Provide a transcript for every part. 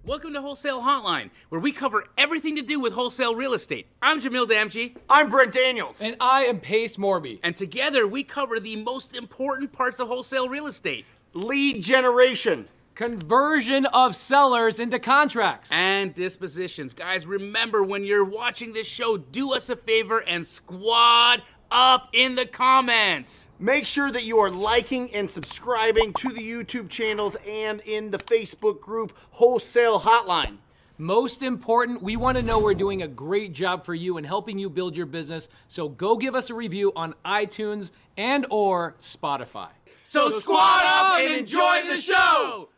Welcome to Wholesale Hotline, where we cover everything to do with wholesale real estate. I'm Jamil Damji. I'm Brent Daniels. And I am Pace Morby. And together we cover the most important parts of wholesale real estate. Lead generation. Conversion of sellers into contracts. And dispositions. Guys, remember when you're watching this show, do us a favor and squad up in the comments. Make sure that you are liking and subscribing to the YouTube channels and in the Facebook group Wholesale Hotline. Most important, we want to know we're doing a great job for you and helping you build your business. So go give us a review on iTunes and or Spotify. So squad up and enjoy the show!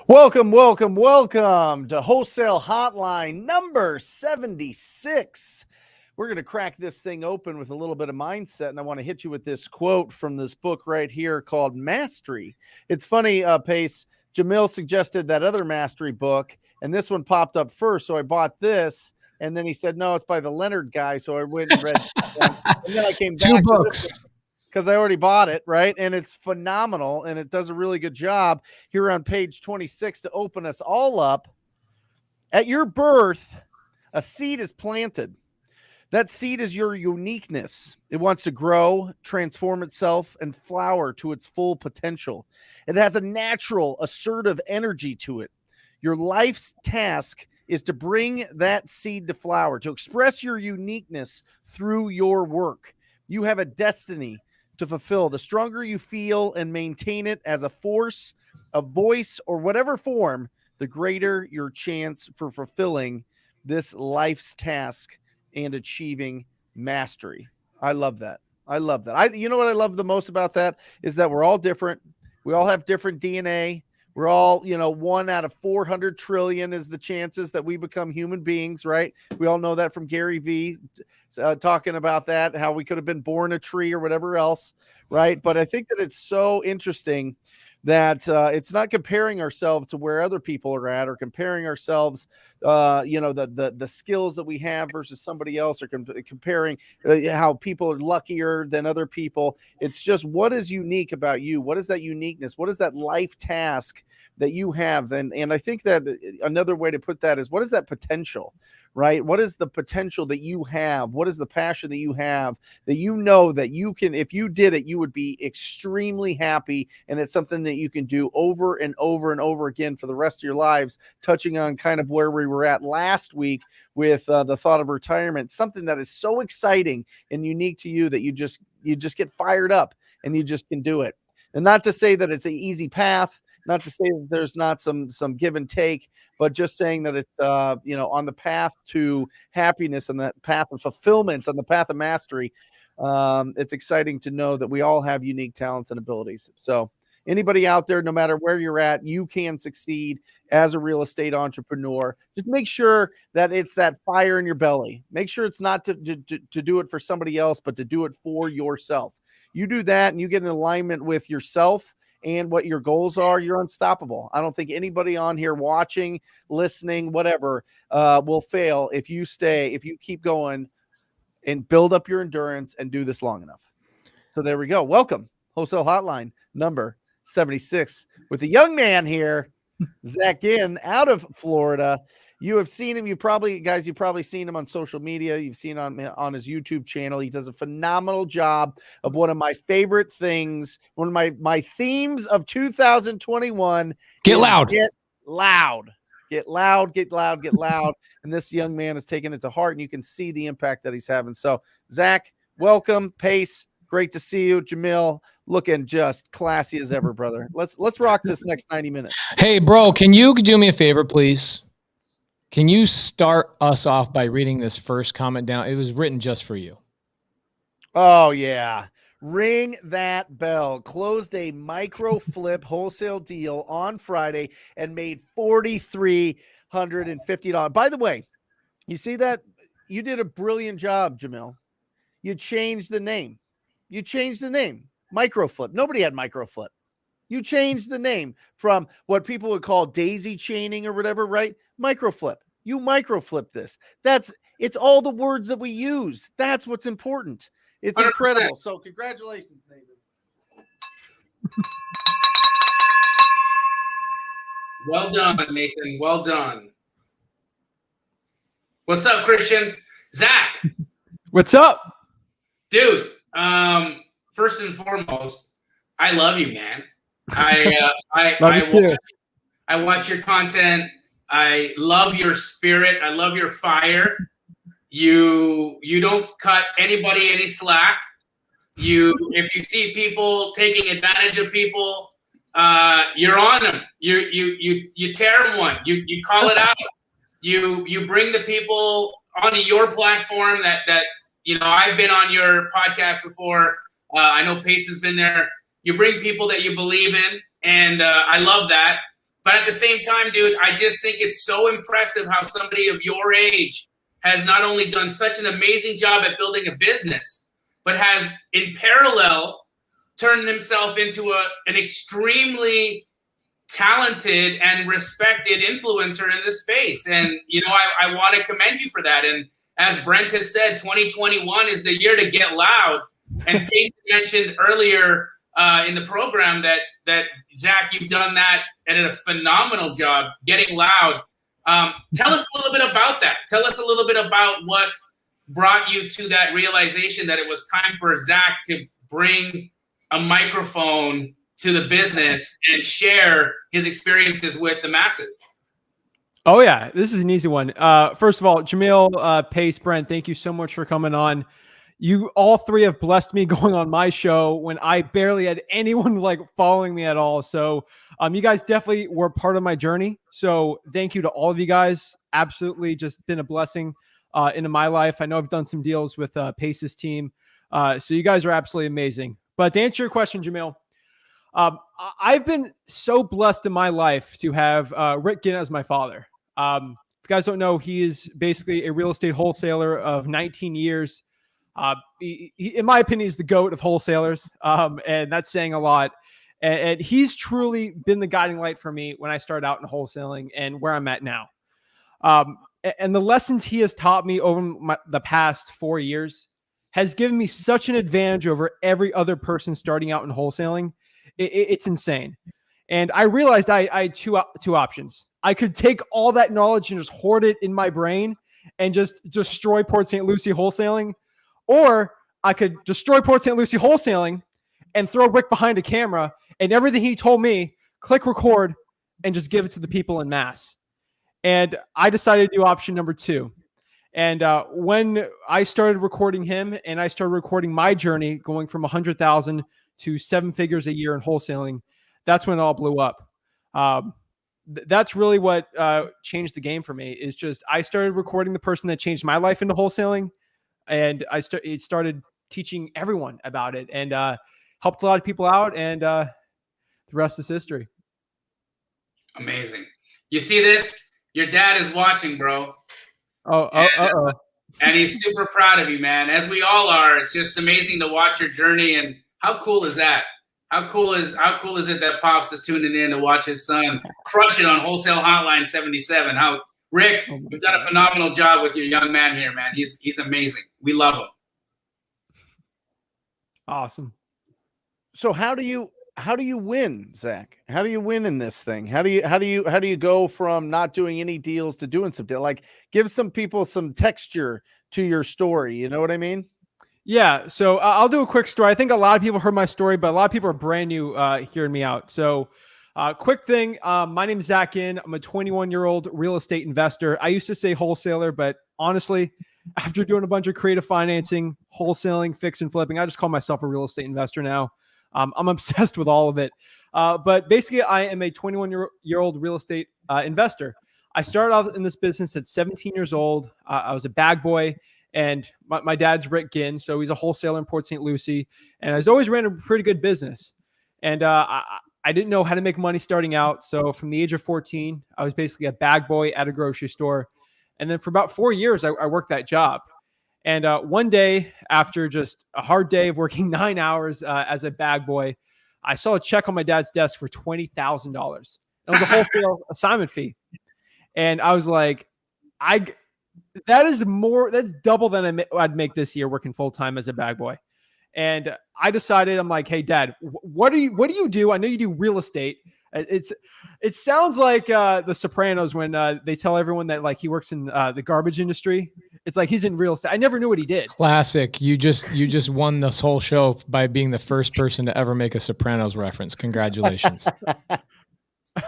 Welcome to Wholesale Hotline number 76. We're going to crack this thing open with a little bit of mindset, and I want to hit you with this quote from this book right here called Mastery. It's funny, Pace, Jamil suggested that other Mastery book, and this one popped up first, so I bought this, and then he said, no, it's by the Leonard guy, so I went and read and then I came back two books. Because I already bought it, right? And it's phenomenal, and it does a really good job here on page 26 to open us all up. At your birth, a seed is planted. That seed is your uniqueness. It wants to grow, transform itself, and flower to its full potential. It has a natural, assertive energy to it. Your life's task is to bring that seed to flower, to express your uniqueness through your work. You have a destiny to fulfill. The stronger you feel and maintain it as a force, a voice, or whatever form, the greater your chance for fulfilling this life's task and achieving mastery. I love that. You know what I love the most about that is that we're all different. We all have different DNA. We're all, 1 out of 400 trillion is the chances that we become human beings, right? We all know that from Gary Vee talking about that, how we could have been born a tree or whatever else, right? But I think that it's so interesting that it's not comparing ourselves to where other people are at or comparing ourselves, the skills that we have versus somebody else, or comparing how people are luckier than other people. It's just what is unique about you. What is that uniqueness? What is that life task that you have? And I think that another way to put that is, what is that potential, right? What is the potential that you have? What is the passion that you have that you know that you can, if you did it, you would be extremely happy. And it's something that you can do over and over and over again for the rest of your lives, touching on kind of where we were at last week with the thought of retirement, something that is so exciting and unique to you that you just get fired up and you just can do it. And not to say that it's an easy path, not to say that there's not some give and take, but just saying that it's, on the path to happiness and that path of fulfillment, on the path of mastery. It's exciting to know that we all have unique talents and abilities. So anybody out there, no matter where you're at, you can succeed as a real estate entrepreneur. Just make sure that it's that fire in your belly. Make sure it's not to do it for somebody else, but to do it for yourself. You do that and you get in alignment with yourself and what your goals are, you're unstoppable. I don't think anybody on here watching, listening, whatever, will fail if you keep going and build up your endurance and do this long enough. So there we go. Welcome, Wholesale Hotline number 76 with the young man here, Rick Ginn, out of Florida. You have seen him. You've probably seen him on social media. You've seen on his YouTube channel. He does a phenomenal job of one of my favorite things. One of my themes of 2021. Get loud. Get loud. Get loud. Get loud. Get loud. And this young man has taken it to heart, and you can see the impact that he's having. So, Zach, welcome. Pace, great to see you. Jamil, looking just classy as ever, brother. Let's rock this next 90 minutes. Hey, bro, can you do me a favor, please? Can you start us off by reading this first comment down? It was written just for you. Oh, yeah. Ring that bell. Closed a micro flip wholesale deal on Friday and made $4,350. By the way, you see that? You did a brilliant job, Jamil. You changed the name. Micro flip. Nobody had micro flip. You changed the name from what people would call daisy chaining or whatever, right? Microflip. You microflip this. It's all the words that we use. That's what's important. It's 100%. incredible. So congratulations, Nathan. Well done, Nathan. Well done. What's up, Christian? Zach. What's up? Dude, first and foremost, I love you, man. I watch your content. I love your spirit. I love your fire. You don't cut anybody any slack. If you see people taking advantage of people, you're on them. You tear them one. You call it out. You bring the people onto your platform that I've been on your podcast before. I know Pace has been there. You bring people that you believe in, and I love that. But at the same time, dude, I just think it's so impressive how somebody of your age has not only done such an amazing job at building a business, but has in parallel turned himself into an extremely talented and respected influencer in this space. And, I want to commend you for that. And as Brent has said, 2021 is the year to get loud. And Pace mentioned earlier in the program that Zach, you've done that and did a phenomenal job getting loud. Tell us a little bit about that. Tell us a little bit about what brought you to that realization that it was time for Zach to bring a microphone to the business and share his experiences with the masses. Oh yeah, this is an easy one. First of all, Jamil, Pace, Brent, thank you so much for coming on. You all three have blessed me going on my show when I barely had anyone following me at all. So you guys definitely were part of my journey. So thank you to all of you guys. Absolutely just been a blessing into my life. I know I've done some deals with Pace's team. So you guys are absolutely amazing. But to answer your question, Jamil, I've been so blessed in my life to have Rick Ginn as my father. If you guys don't know, he is basically a real estate wholesaler of 19 years. He, in my opinion, is the GOAT of wholesalers. And that's saying a lot. And he's truly been the guiding light for me when I started out in wholesaling and where I'm at now. And the lessons he has taught me over the past 4 years has given me such an advantage over every other person starting out in wholesaling. It's insane. And I realized I had two options. I could take all that knowledge and just hoard it in my brain and just destroy Port St. Lucie wholesaling, or I could destroy Port St. Lucie wholesaling and throw Rick behind a camera and everything he told me, click record and just give it to the people in mass. And I decided to do option number 2. And when I started recording him and I started recording my journey going from 100,000 to 7 figures a year in wholesaling, that's when it all blew up. That's really what changed the game for me, is just I started recording the person that changed my life into wholesaling, and it started teaching everyone about it, and helped a lot of people out, and the rest is history. Amazing. You see this? Your dad is watching, bro. And he's super proud of you, man, as we all are. It's just amazing to watch your journey, and how cool is that? How cool is it that Pops is tuning in to watch his son crush it on Wholesale Hotline 77? Rick, you've done a phenomenal job with your young man here, man. He's amazing. We love him. Awesome. So how do you win, Zach? How do you win in this thing? How do you go from not doing any deals to doing some deal? Give some people some texture to your story. You know what I mean? Yeah. So I'll do a quick story. I think a lot of people heard my story, but a lot of people are brand new hearing me out. So quick thing. My name is Zach Ginn. I'm a 21-year-old real estate investor. I used to say wholesaler, but honestly, after doing a bunch of creative financing, wholesaling, fix and flipping, I just call myself a real estate investor now. I'm obsessed with all of it. But basically, I am a 21-year-old real estate investor. I started out in this business at 17 years old. I was a bag boy. And my dad's Rick Ginn, so he's a wholesaler in Port St. Lucie. And I always ran a pretty good business. And I didn't know how to make money starting out. So from the age of 14, I was basically a bag boy at a grocery store. And then for about 4 years, I worked that job. And one day, after just a hard day of working 9 hours as a bag boy, I saw a check on my dad's desk for $20,000. It was a wholesale assignment fee. And I was like, that's double than I'd make this year working full time as a bag boy. And I decided, I'm like, hey, Dad, what do you do? I know you do real estate. It sounds like The Sopranos when they tell everyone that like he works in the garbage industry. It's like he's in real estate. I never knew what he did. Classic. You just won this whole show by being the first person to ever make a Sopranos reference. Congratulations. I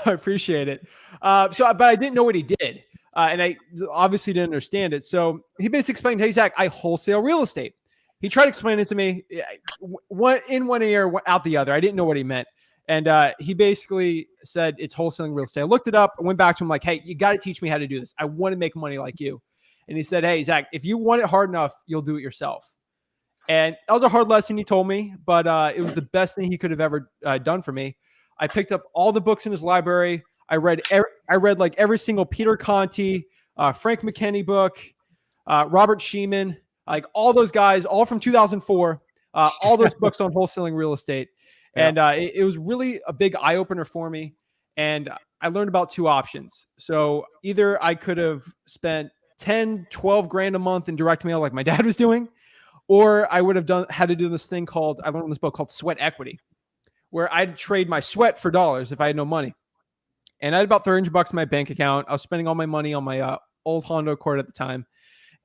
appreciate it. But I didn't know what he did. And I obviously didn't understand it. So he basically explained, hey, Zach, I wholesale real estate. He tried to explain it to me in one ear, out the other. I didn't know what he meant. And he basically said, it's wholesaling real estate. I looked it up. I went back to him like, hey, you got to teach me how to do this. I want to make money like you. And he said, hey, Zach, if you want it hard enough, you'll do it yourself. And that was a hard lesson he told me, but it was the best thing he could have ever done for me. I picked up all the books in his library. I read like every single Peter Conti, Frank McKinney book, Robert Sheeman, like all those guys, all from 2004, all those books on wholesaling real estate. Yeah. And it was really a big eye opener for me. And I learned about two options. So either I could have spent 10, 12 grand a month in direct mail like my dad was doing, or I would have had to do this thing I learned in this book called sweat equity, where I'd trade my sweat for dollars if I had no money. And I had about $300 in my bank account. I was spending all my money on my old Honda Accord at the time,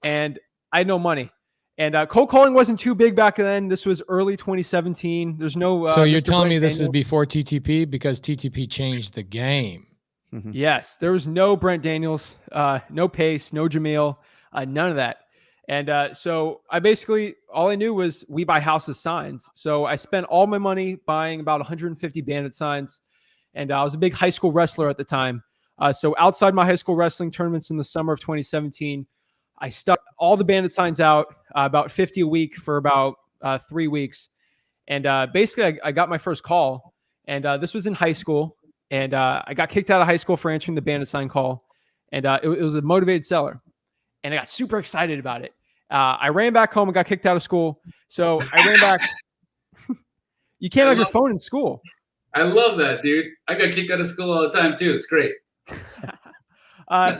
and I had no money. And cold calling wasn't too big back then. This was early 2017. There's no. So you're telling me this is before TTP, because TTP changed the game. Mm-hmm. Yes, there was no Brent Daniels, no Pace, no Jamil, none of that. And so I basically, all I knew was we buy houses signs. So I spent all my money buying about 150 Bandit signs. And I was a big high school wrestler at the time. So outside my high school wrestling tournaments in the summer of 2017, I stuck all the Bandit signs out, about 50 a week for about 3 weeks. And basically I got my first call, and this was in high school. And I got kicked out of high school for answering the Bandit sign call. And it was a motivated seller. And I got super excited about it. I ran back home and got kicked out of school. So I ran back. You can't have your phone in school. I love that, dude. I got kicked out of school all the time too. It's great.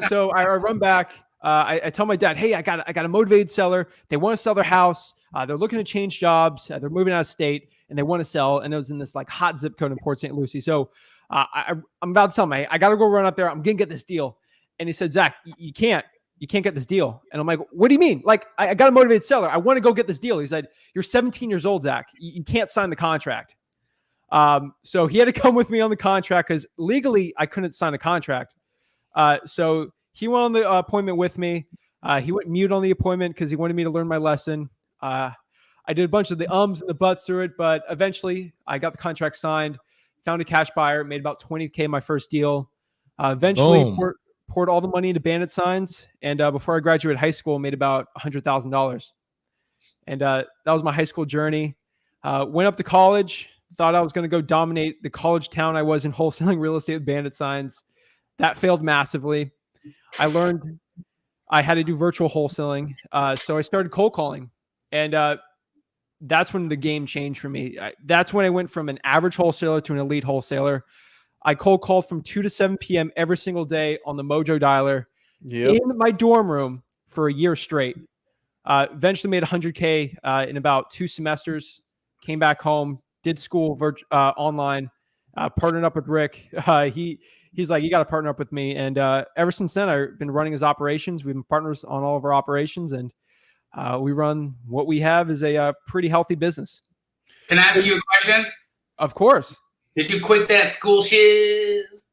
So I run back. I tell my dad, hey, I got a motivated seller. They want to sell their house. They're looking to change jobs. They're moving out of state and they want to sell. And it was in this like hot zip code in Port St. Lucie. So I'm about to tell him, I got to go run out there. I'm going to get this deal. And he said, Zach, you can't get this deal. And I'm like, what do you mean? Like, I got a motivated seller. I want to go get this deal. He said, you're 17 years old, Zach. You can't sign the contract. So he had to come with me on the contract because legally I couldn't sign a contract. So he went on the appointment with me. He went mute on the appointment because he wanted me to learn my lesson. I did a bunch of the ums and the buts through it, but eventually I got the contract signed, found a cash buyer, made about 20K my first deal. Eventually poured all the money into Bandit signs. And before I graduated high school, made about $100,000. And that was my high school journey. Went up to college. Thought I was going to go dominate the college town I was in wholesaling real estate with Bandit signs. That failed massively. I learned I had to do virtual wholesaling. So I started cold calling. And that's when the game changed for me. That's when I went from an average wholesaler to an elite wholesaler. I cold called from 2 to 7 p.m. every single day on the Mojo dialer in my dorm room for a year straight. Eventually made 100K in about 2 semesters. Came back home, did school online, partnered up with Rick. He's like, you got to partner up with me. And ever since then, I've been running his operations. We've been partners on all of our operations, and we run what we have is a pretty healthy business. Can I ask you a question? Of course. Did you quit that school shiz?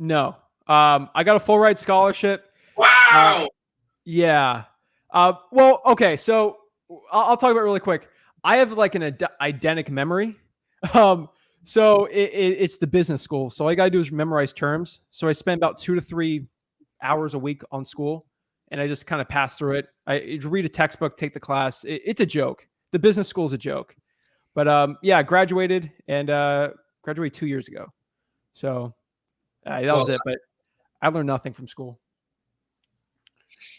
No. I got a full ride scholarship. Wow. Yeah. Well, okay. So I'll talk about it really quick. I have like an eidetic memory. So it's the business school. So all I got to do is memorize terms. So I spend about 2 to 3 hours a week on school, and I just kind of pass through it. I read a textbook, take the class. It's a joke. The business school is a joke. But yeah, I graduated and graduated 2 years ago. So that was it. But I learned nothing from school.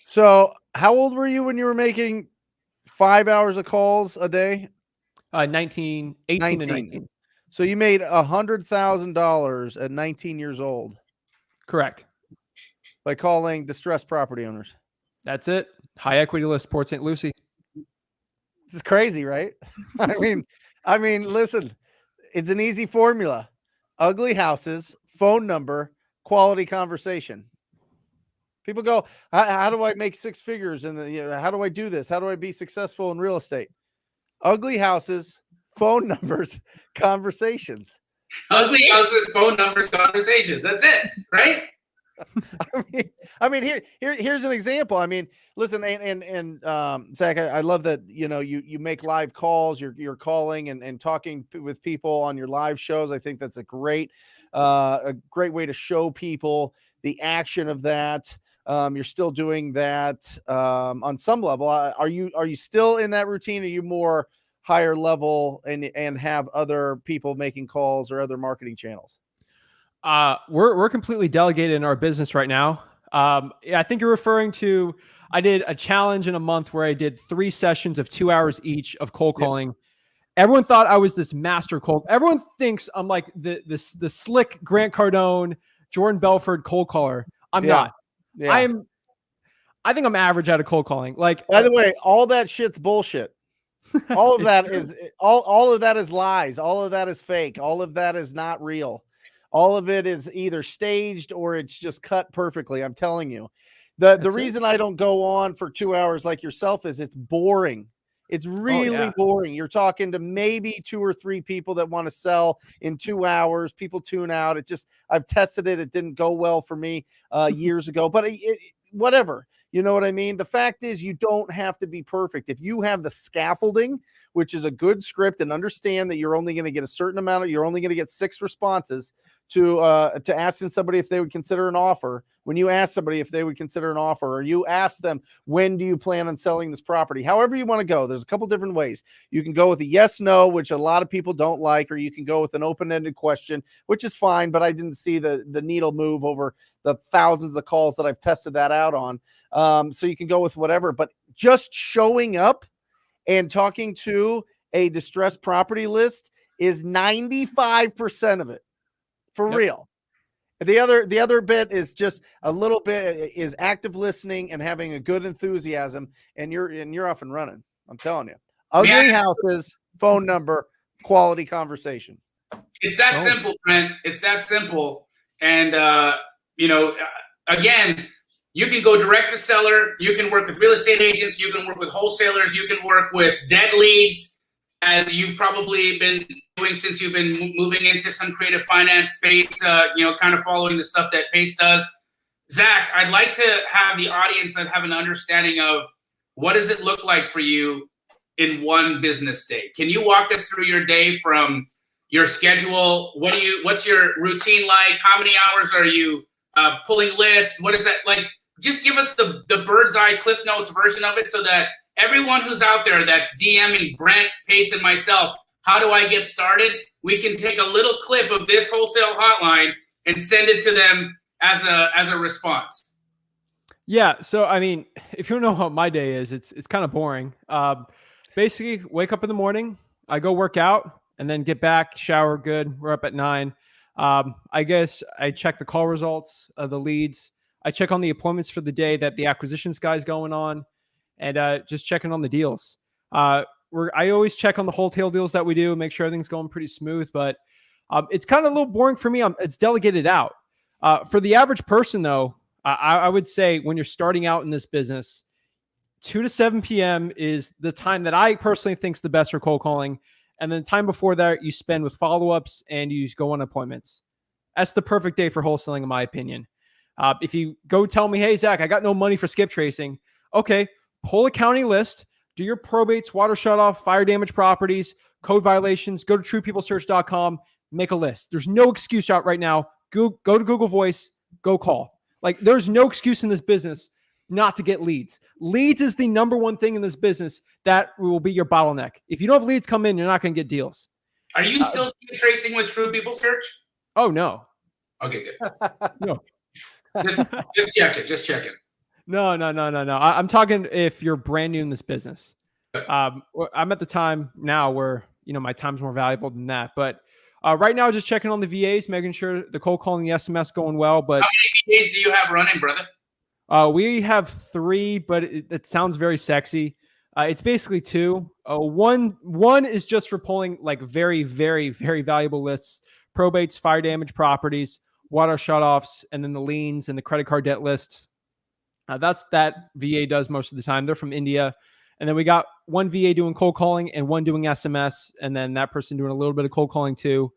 So how old were you when you were making 5 hours of calls a day? 18 to 19. So you made $100,000 at 19 years old Correct. by calling distressed property owners. That's it. High equity list, Port St. Lucie. This is crazy, right? I mean, listen, it's an easy formula. Ugly houses, phone number, quality conversation. People go, how do I make six figures? And how do I do this? How do I be successful in real estate? Ugly houses, phone numbers, conversations. Ugly houses, phone numbers, conversations. That's it, right? Here's an example. I mean, listen, Zach, I love that, you make live calls, you're calling and talking with people on your live shows. I think that's a great way to show people the action of that. You're still doing that on some level. Are you still in that routine? Are you more higher level and have other people making calls or other marketing channels? We're completely delegated in our business right now. I think you're referring to, I did a challenge in a month where I did 3 sessions of 2 hours each of cold calling. Yep. Everyone thought I was this master cold. Everyone thinks I'm like the slick Grant Cardone, Jordan Belford cold caller. I'm not. Yeah. I think I'm average at a cold calling. Like, by the way, all that shit's bullshit. All of that is all of that is lies. All of that is fake. All of that is not real. All of it is either staged or it's just cut perfectly. I'm telling you. The reason I don't go on for 2 hours like yourself is it's boring. It's really boring. You're talking to maybe 2 or 3 people that want to sell in 2 hours. People tune out. I've tested it. It didn't go well for me years ago, but whatever. You know what I mean? The fact is you don't have to be perfect. If you have the scaffolding, which is a good script, and understand that you're only going to get a certain amount you're only going to get 6 responses to asking somebody if they would consider an offer. When you ask somebody if they would consider an offer, or you ask them, when do you plan on selling this property? However you want to go, there's a couple different ways. You can go with a yes, no, which a lot of people don't like, or you can go with an open-ended question, which is fine, but I didn't see the needle move over the thousands of calls that I've tested that out on. So you can go with whatever, but just showing up and talking to a distressed property list is 95% of it. For real. The other bit is just a little bit is active listening and having a good enthusiasm, and you're off and running. I'm telling you. Ugly houses, phone number, quality conversation. It's that simple, Brent. It's that simple. And again, you can go direct to seller. You can work with real estate agents. You can work with wholesalers. You can work with dead leads, as you've probably been doing since you've been moving into some creative finance space, kind of following the stuff that Pace does. Zach, I'd like to have the audience have an understanding of what does it look like for you in one business day. Can you walk us through your day from your schedule? What's your routine like? How many hours are you pulling lists? What is that like? Just give us the bird's eye Cliff Notes version of it so that everyone who's out there that's DMing Brent, Pace, and myself, how do I get started? We can take a little clip of this wholesale hotline and send it to them as a response. Yeah. So, I mean, if you don't know what my day is, it's kind of boring. Basically, wake up in the morning, I go work out, and then get back, shower good. We're up at 9. I guess I check the call results of the leads. I check on the appointments for the day that the acquisitions guy's going on, and just checking on the deals. I always check on the wholesale deals that we do, make sure everything's going pretty smooth, but it's kind of a little boring for me. It's delegated out. For the average person, though, I would say when you're starting out in this business, 2 to 7 p.m. is the time that I personally think is the best for cold calling. And then the time before that, you spend with follow-ups and you go on appointments. That's the perfect day for wholesaling, in my opinion. If you go tell me, hey, Zach, I got no money for skip tracing. Okay, pull a county list, do your probates, water shutoff, fire damage properties, code violations, go to truepeoplesearch.com, make a list. There's no excuse out right now. Go to Google Voice, go call. Like, there's no excuse in this business not to get leads. Leads is the number one thing in this business that will be your bottleneck. If you don't have leads come in, you're not going to get deals. Are you still skip tracing with True People Search? Oh, no. Okay, good. No. Just check it. Just check it. No. I'm talking if you're brand new in this business. I'm at the time now where, my time's more valuable than that. But Right now, just checking on the VAs, making sure the cold calling, the SMS going well. But how many VAs do you have running, brother? we have 3, but it sounds very sexy. It's basically 2. One is just for pulling like very, very, very valuable lists, probates, fire damage properties, water shutoffs, and then the liens and the credit card debt lists. That's that VA does most of the time. They're from India. And then we got one VA doing cold calling and one doing SMS, and then that person doing a little bit of cold calling too.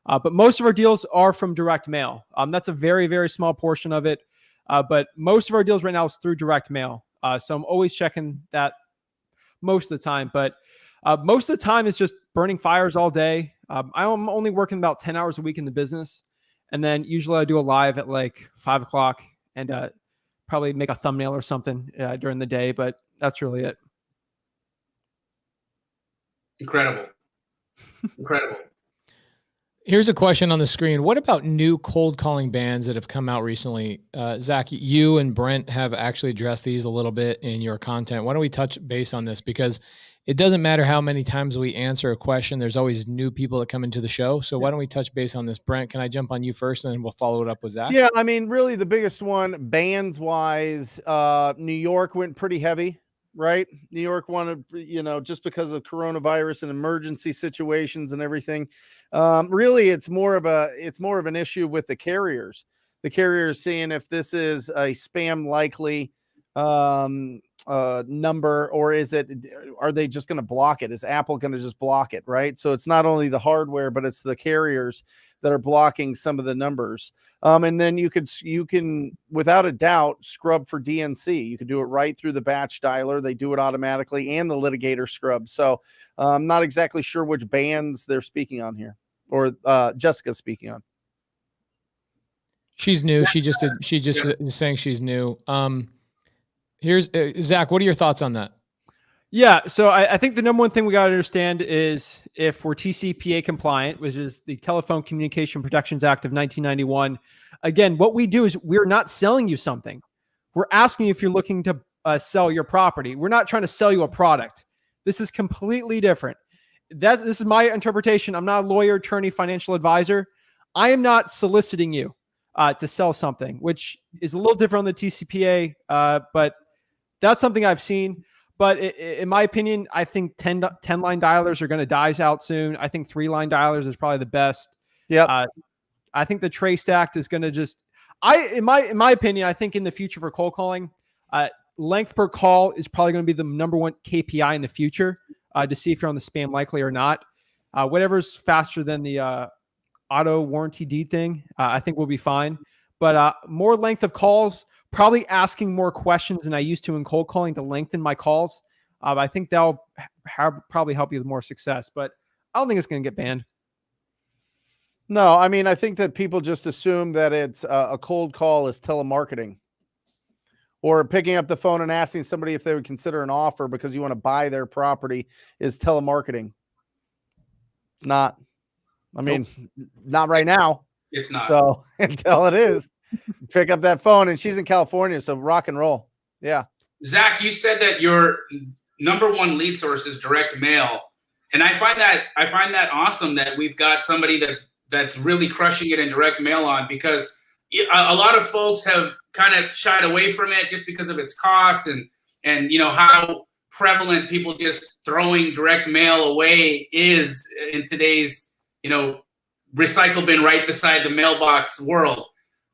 But most of our deals are from direct mail. That's a very, very small portion of it. But most of our deals right now is through direct mail. So I'm always checking that most of the time. But most of the time it's just burning fires all day. I'm only working about 10 hours a week in the business. And then usually I do a live at like 5 o'clock and probably make a thumbnail or something during the day. But that's really it. Incredible. Incredible. Here's a question on the screen. What about new cold calling bans that have come out recently? Zach, you and Brent have actually addressed these a little bit in your content. Why don't we touch base on this? Because it doesn't matter how many times we answer a question. There's always new people that come into the show. So why don't we touch base on this? Brent, can I jump on you first and then we'll follow it up with Zach? Yeah, I mean, really the biggest one, bans wise, New York went pretty heavy. Right. New York wanted, just because of coronavirus and emergency situations and everything. Really, it's more of an issue with the carriers. The carriers seeing if this is a spam likely number, or are they just going to block it? Is Apple going to just block it? Right. So it's not only the hardware, but it's the carriers that are blocking some of the numbers. And then you can, without a doubt, scrub for DNC. You can do it right through the batch dialer. They do it automatically, and the litigator scrub. So I'm not exactly sure which bans they're speaking on here, or Jessica's speaking on. She's new. She just is saying she's new. Here's Zach. What are your thoughts on that? Yeah, so I think the number one thing we got to understand is if we're TCPA compliant, which is the Telephone Communication Protections Act of 1991. Again, what we do is we're not selling you something. We're asking you if you're looking to sell your property. We're not trying to sell you a product. This is completely different. This is my interpretation. I'm not a lawyer, attorney, financial advisor. I am not soliciting you to sell something, which is a little different on the TCPA, but that's something I've seen. But in my opinion, I think 10-line dialers are going to die out soon. I think 3-line dialers is probably the best. Yeah. I think the Trace Act is going to just, in my opinion, I think in the future for cold calling, length per call is probably going to be the number one KPI in the future to see if you're on the spam likely or not. Whatever's faster than the auto warranty deed thing, I think we'll be fine. But more length of calls, probably asking more questions than I used to in cold calling to lengthen my calls. I think that'll probably help you with more success, but I don't think it's going to get banned. No, I mean, I think that people just assume that it's a cold call is telemarketing, or picking up the phone and asking somebody if they would consider an offer because you want to buy their property is telemarketing. It's not. I mean, not right now. It's not. So until it is, pick up that phone, and she's in California, so rock and roll. Yeah. Zach, you said that your number one lead source is direct mail, and I find that awesome that we've got somebody that's really crushing it in direct mail on, because a lot of folks have kind of shied away from it just because of its cost and how prevalent people just throwing direct mail away is in today's recycle bin right beside the mailbox world.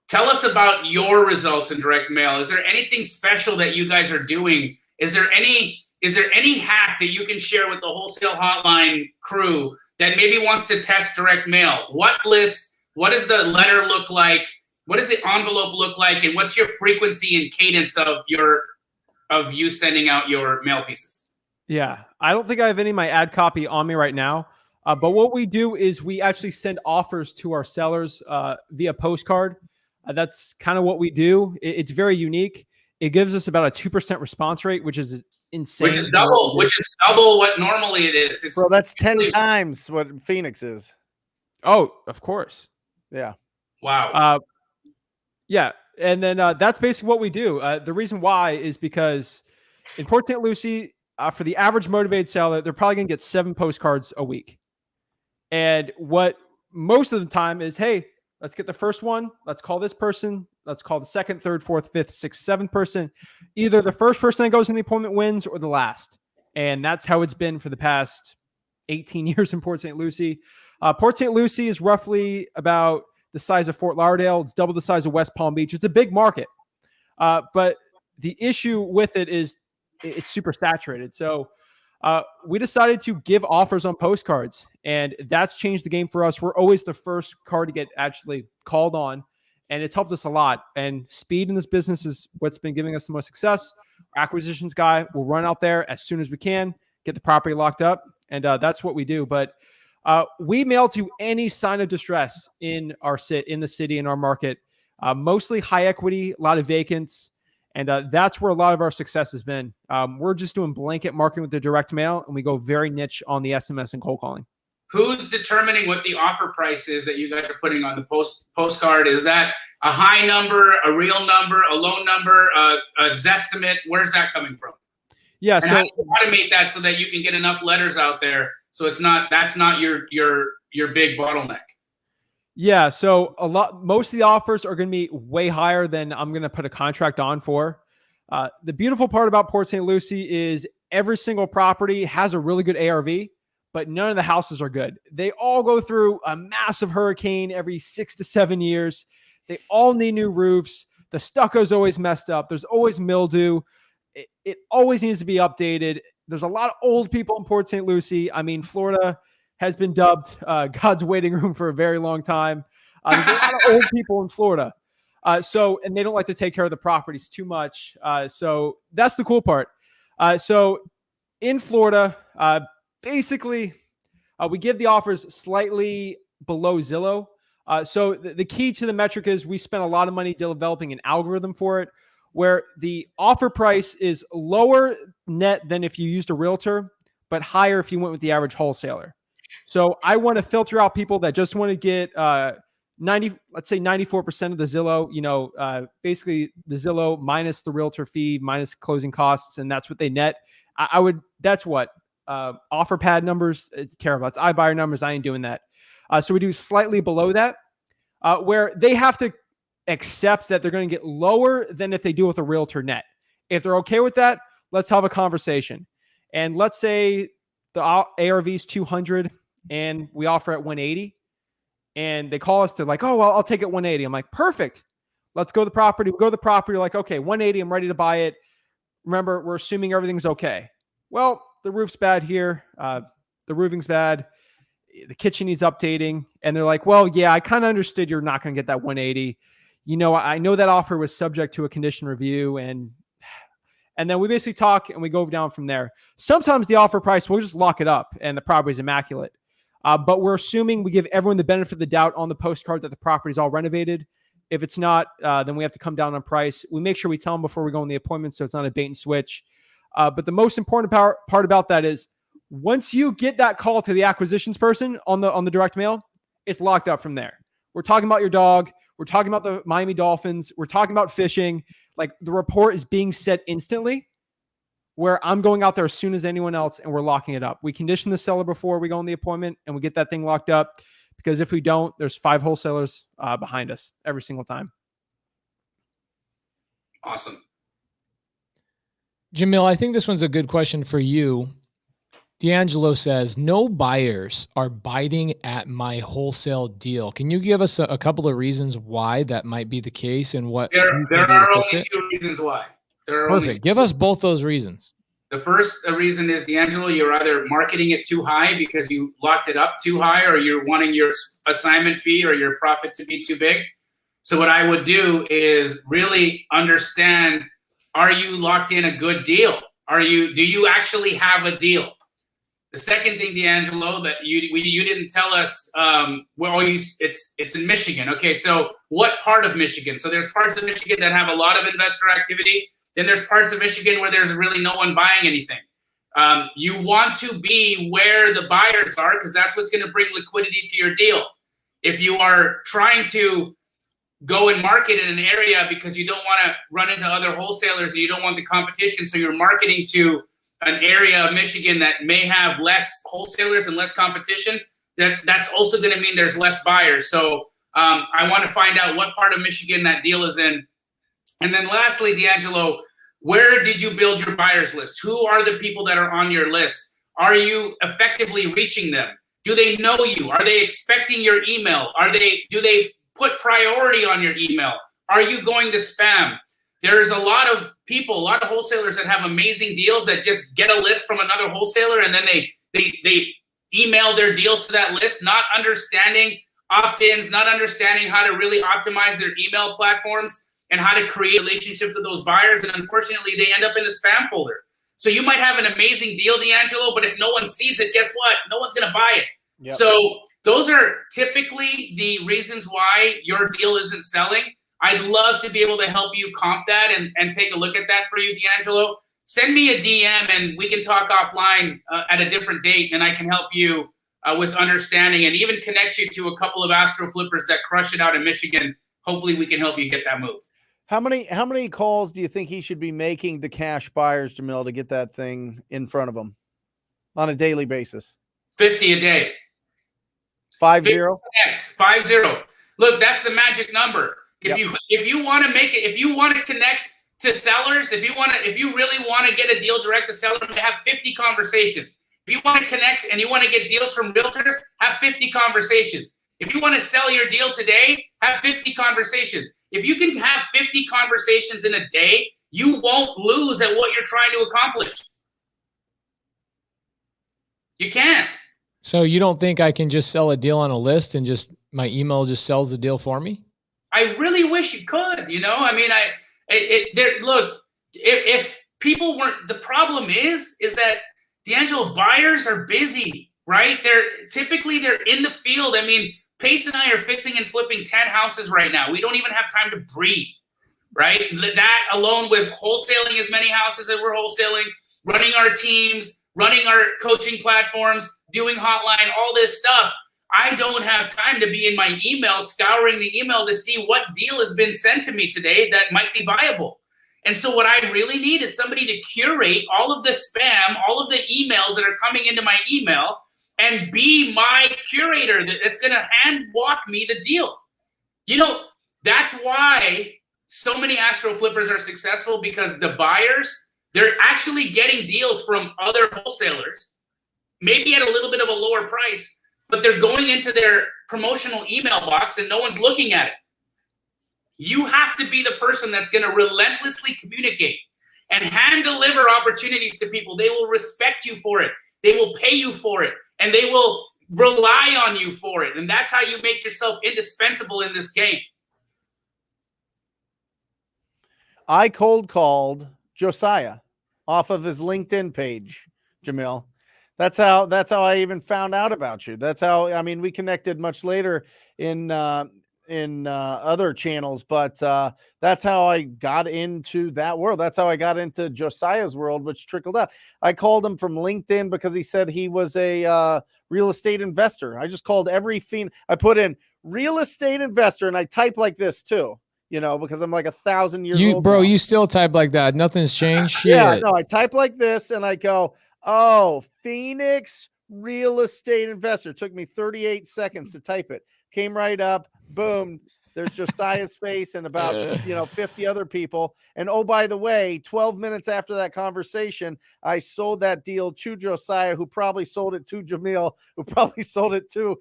Tell us about your results in direct mail. Is there anything special that you guys are doing? Is there any hack that you can share with the Wholesale Hotline crew that maybe wants to test direct mail? What list? What does the letter look like? What does the envelope look like? And what's your frequency and cadence of you sending out your mail pieces? Yeah, I don't think I have any of my ad copy on me right now. But what we do is we actually send offers to our sellers via postcard. That's kind of what we do. It's very unique. It gives us about a 2% response rate, which is insane. Which is double what normally it is. Bro, that's 10 times what Phoenix is. Oh, of course. Yeah. Wow. Yeah. And then that's basically what we do. The reason why is because in Port St. Lucie, for the average motivated seller, they're probably going to get 7 postcards a week. And what most of the time is, hey, let's get the first one. Let's call this person. Let's call the second, third, fourth, fifth, sixth, seventh person. Either the first person that goes in the appointment wins or the last. And that's how it's been for the past 18 years in Port St. Lucie. Port St. Lucie is roughly about the size of Fort Lauderdale. It's double the size of West Palm Beach. It's a big market. But the issue with it is it's super saturated. So we decided to give offers on postcards, and that's changed the game for us. We're always the first card to get actually called on, and it's helped us a lot. And speed in this business is what's been giving us the most success. Our acquisitions guy will run out there as soon as we can, get the property locked up, and that's what we do. But we mail to any sign of distress in the city, in our market, mostly high equity, a lot of vacants. And that's where a lot of our success has been. We're just doing blanket marketing with the direct mail, and we go very niche on the SMS and cold calling. Who's determining what the offer price is that you guys are putting on the postcard? Is that a high number, a real number, a low number, a Zestimate? Where's that coming from? Yeah, and so how do you automate that so that you can get enough letters out there so that's not your big bottleneck? Yeah, so most of the offers are going to be way higher than I'm going to put a contract on for. The beautiful part about Port St. Lucie is every single property has a really good ARV, but none of the houses are good. They all go through a massive hurricane every 6 to 7 years. They all need new roofs. The stucco's always messed up. There's always mildew. It always needs to be updated. There's a lot of old people in Port St. Lucie. I mean, Florida has been dubbed God's waiting room for a very long time. There's a lot of old people in Florida. And they don't like to take care of the properties too much. So that's the cool part. So in Florida, basically, we give the offers slightly below Zillow. So the key to the metric is we spent a lot of money developing an algorithm for it, where the offer price is lower net than if you used a realtor, but higher if you went with the average wholesaler. So I want to filter out people that just want to get 94% of the Zillow, basically the Zillow minus the realtor fee, minus closing costs, and that's what they net. That's what offer pad numbers. It's terrible. It's iBuyer numbers. I ain't doing that. So we do slightly below that, where they have to accept that they're going to get lower than if they do with a realtor net. If they're okay with that, let's have a conversation. And let's say the ARV is 200 and we offer at 180, and they call us to like, oh, well, I'll take it 180. I'm like, perfect. Let's go to the property. We go to the property. Like, okay, 180. I'm ready to buy it. Remember, we're assuming everything's okay. Well, the roof's bad here. The roofing's bad. The kitchen needs updating. And they're like, well, yeah, I kind of understood you're not going to get that 180. I know that offer was subject to a condition review, and then we basically talk and we go down from there. Sometimes the offer price, we'll just lock it up and the property's immaculate. But we're assuming we give everyone the benefit of the doubt on the postcard that the property's all renovated. If it's not, then we have to come down on price. We make sure we tell them before we go on the appointment so it's not a bait and switch. But the most important part about that is once you get that call to the acquisitions person on the direct mail, it's locked up from there. We're talking about your dog. We're talking about the Miami Dolphins. We're talking about fishing. Like, the report is being set instantly, where I'm going out there as soon as anyone else and we're locking it up. We condition the seller before we go on the appointment and we get that thing locked up, because if we don't, there's 5 wholesalers behind us every single time. Awesome. Jamil, I think this one's a good question for you. D'Angelo says, no buyers are biting at my wholesale deal. Can you give us a couple of reasons why that might be the case and what? There are only 2 reasons why. Perfect. Give us both those reasons. The first reason is, D'Angelo, you're either marketing it too high because you locked it up too high, or you're wanting your assignment fee or your profit to be too big. So what I would do is really understand, are you locked in a good deal? Do you actually have a deal? The second thing, D'Angelo, that you didn't tell us, it's in Michigan. Okay, so what part of Michigan? So there's parts of Michigan that have a lot of investor activity. Then there's parts of Michigan where there's really no one buying anything. You want to be where the buyers are, because that's what's going to bring liquidity to your deal. If you are trying to go and market in an area because you don't want to run into other wholesalers and you don't want the competition, so you're marketing to an area of Michigan that may have less wholesalers and less competition, that's also going to mean there's less buyers. So I want to find out what part of Michigan that deal is in. And then lastly, D'Angelo, where did you build your buyers list? Who are the people that are on your list? Are you effectively reaching them? Do they know you? Are they expecting your email? Do they put priority on your email? Are you going to spam? There's a lot of people, a lot of wholesalers that have amazing deals that just get a list from another wholesaler and then they email their deals to that list, not understanding opt-ins, not understanding how to really optimize their email platforms and how to create relationships with those buyers. And unfortunately, they end up in the spam folder. So you might have an amazing deal, D'Angelo, but if no one sees it, guess what? No one's going to buy it. Yep. So those are typically the reasons why your deal isn't selling. I'd love to be able to help you comp that and take a look at that for you, D'Angelo. Send me a DM and we can talk offline at a different date, and I can help you with understanding and even connect you to a couple of Astro Flippers that crush it out in Michigan. Hopefully we can help you get that moved. How many calls do you think he should be making to cash buyers, Jamil, to get that thing in front of them on a daily basis? 50 a day. 50? 50. Look, that's the magic number. If you want to make it, if you want to connect to sellers, if you really want to get a deal direct to seller, have 50 conversations. If you want to connect and you want to get deals from realtors, have 50 conversations. If you want to sell your deal today, have 50 conversations. If you can have 50 conversations in a day, you won't lose at what you're trying to accomplish. You can't. So you don't think I can just sell a deal on a list and just my email just sells the deal for me? I really wish you could, you know, I mean, look, if people weren't, the problem is that D'Angelo, buyers are busy, right? They're in the field. I mean, Pace and I are fixing and flipping 10 houses right now. We don't even have time to breathe, right? That alone with wholesaling as many houses as we're wholesaling, running our teams, running our coaching platforms, doing hotline, all this stuff. I don't have time to be in my email, scouring the email to see what deal has been sent to me today that might be viable. And so what I really need is somebody to curate all of the spam, all of the emails that are coming into my email, and be my curator that's going to hand walk me the deal. You know, that's why so many Astro Flippers are successful, because the buyers, they're actually getting deals from other wholesalers, maybe at a little bit of a lower price, but they're going into their promotional email box and no one's looking at it. You have to be the person that's going to relentlessly communicate and hand deliver opportunities to people. They will respect you for it. They will pay you for it. And they will rely on you for it. And that's how you make yourself indispensable in this game. I cold called Josiah off of his LinkedIn page, Jamil. That's how I even found out about you. That's how, I mean, we connected much later in other channels, but that's how I got into that world. That's how I got into Josiah's world, which trickled out. I called him from LinkedIn because he said he was a real estate investor. I just called every fiend. I put in real estate investor and I type like this too, you know, because I'm like 1,000 years old. Bro, now. you still type like that. Nothing's changed. Yeah, no, I type like this and I go, oh, Phoenix real estate investor. It took me 38 seconds to type it. Came right up. Boom. There's Josiah's face and about 50 other people. And oh, by the way, 12 minutes after that conversation, I sold that deal to Josiah, who probably sold it to Jamil, who probably sold it to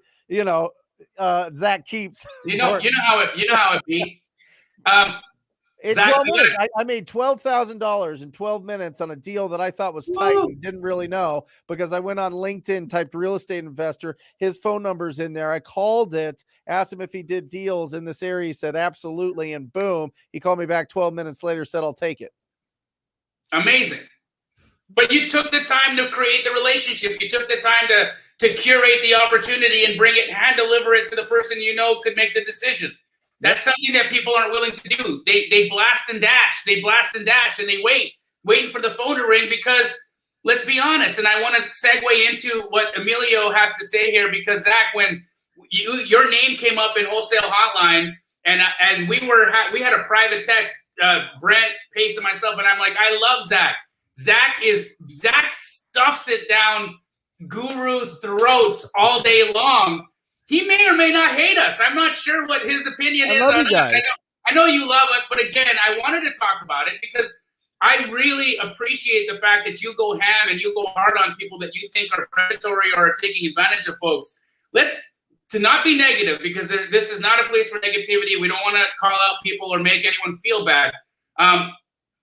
Zach Keeps. You know how it be. Zach, I made $12,000 in 12 minutes on a deal that I thought was tight and didn't really know, because I went on LinkedIn, typed real estate investor, his phone number's in there. I called it, asked him if he did deals in this area. He said, absolutely. And boom, he called me back 12 minutes later, said, I'll take it. Amazing. But you took the time to create the relationship. You took the time to curate the opportunity and bring it, hand deliver it to the person you know could make the decision. That's something that people aren't willing to do. They blast and dash. They blast and dash, and they waiting for the phone to ring, because let's be honest, and I want to segue into what Emilio has to say here, because Zach, when your name came up in Wholesale Hotline, and we had a private text, Brent, Pace, and myself, and I'm like, I love Zach. Zach stuffs it down gurus' throats all day long. He may or may not hate us. I'm not sure what his opinion is on us. I know you love us, but again, I wanted to talk about it because I really appreciate the fact that you go ham and you go hard on people that you think are predatory or are taking advantage of folks. To not be negative, because this is not a place for negativity. We don't want to call out people or make anyone feel bad.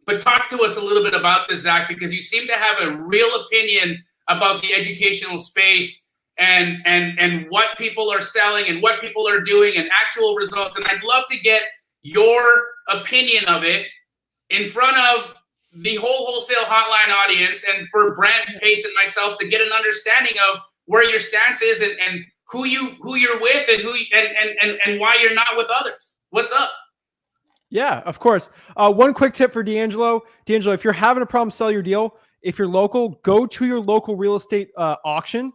But talk to us a little bit about this, Zach, because you seem to have a real opinion about the educational space and what people are selling and what people are doing and actual results. And I'd love to get your opinion of it in front of the whole Wholesale Hotline audience and for Brent, Pace, and myself to get an understanding of where your stance is and who you're with and why you're not with others. What's up? Yeah, of course. One quick tip for D'Angelo. D'Angelo, if you're having a problem sell your deal, if you're local, go to your local real estate auction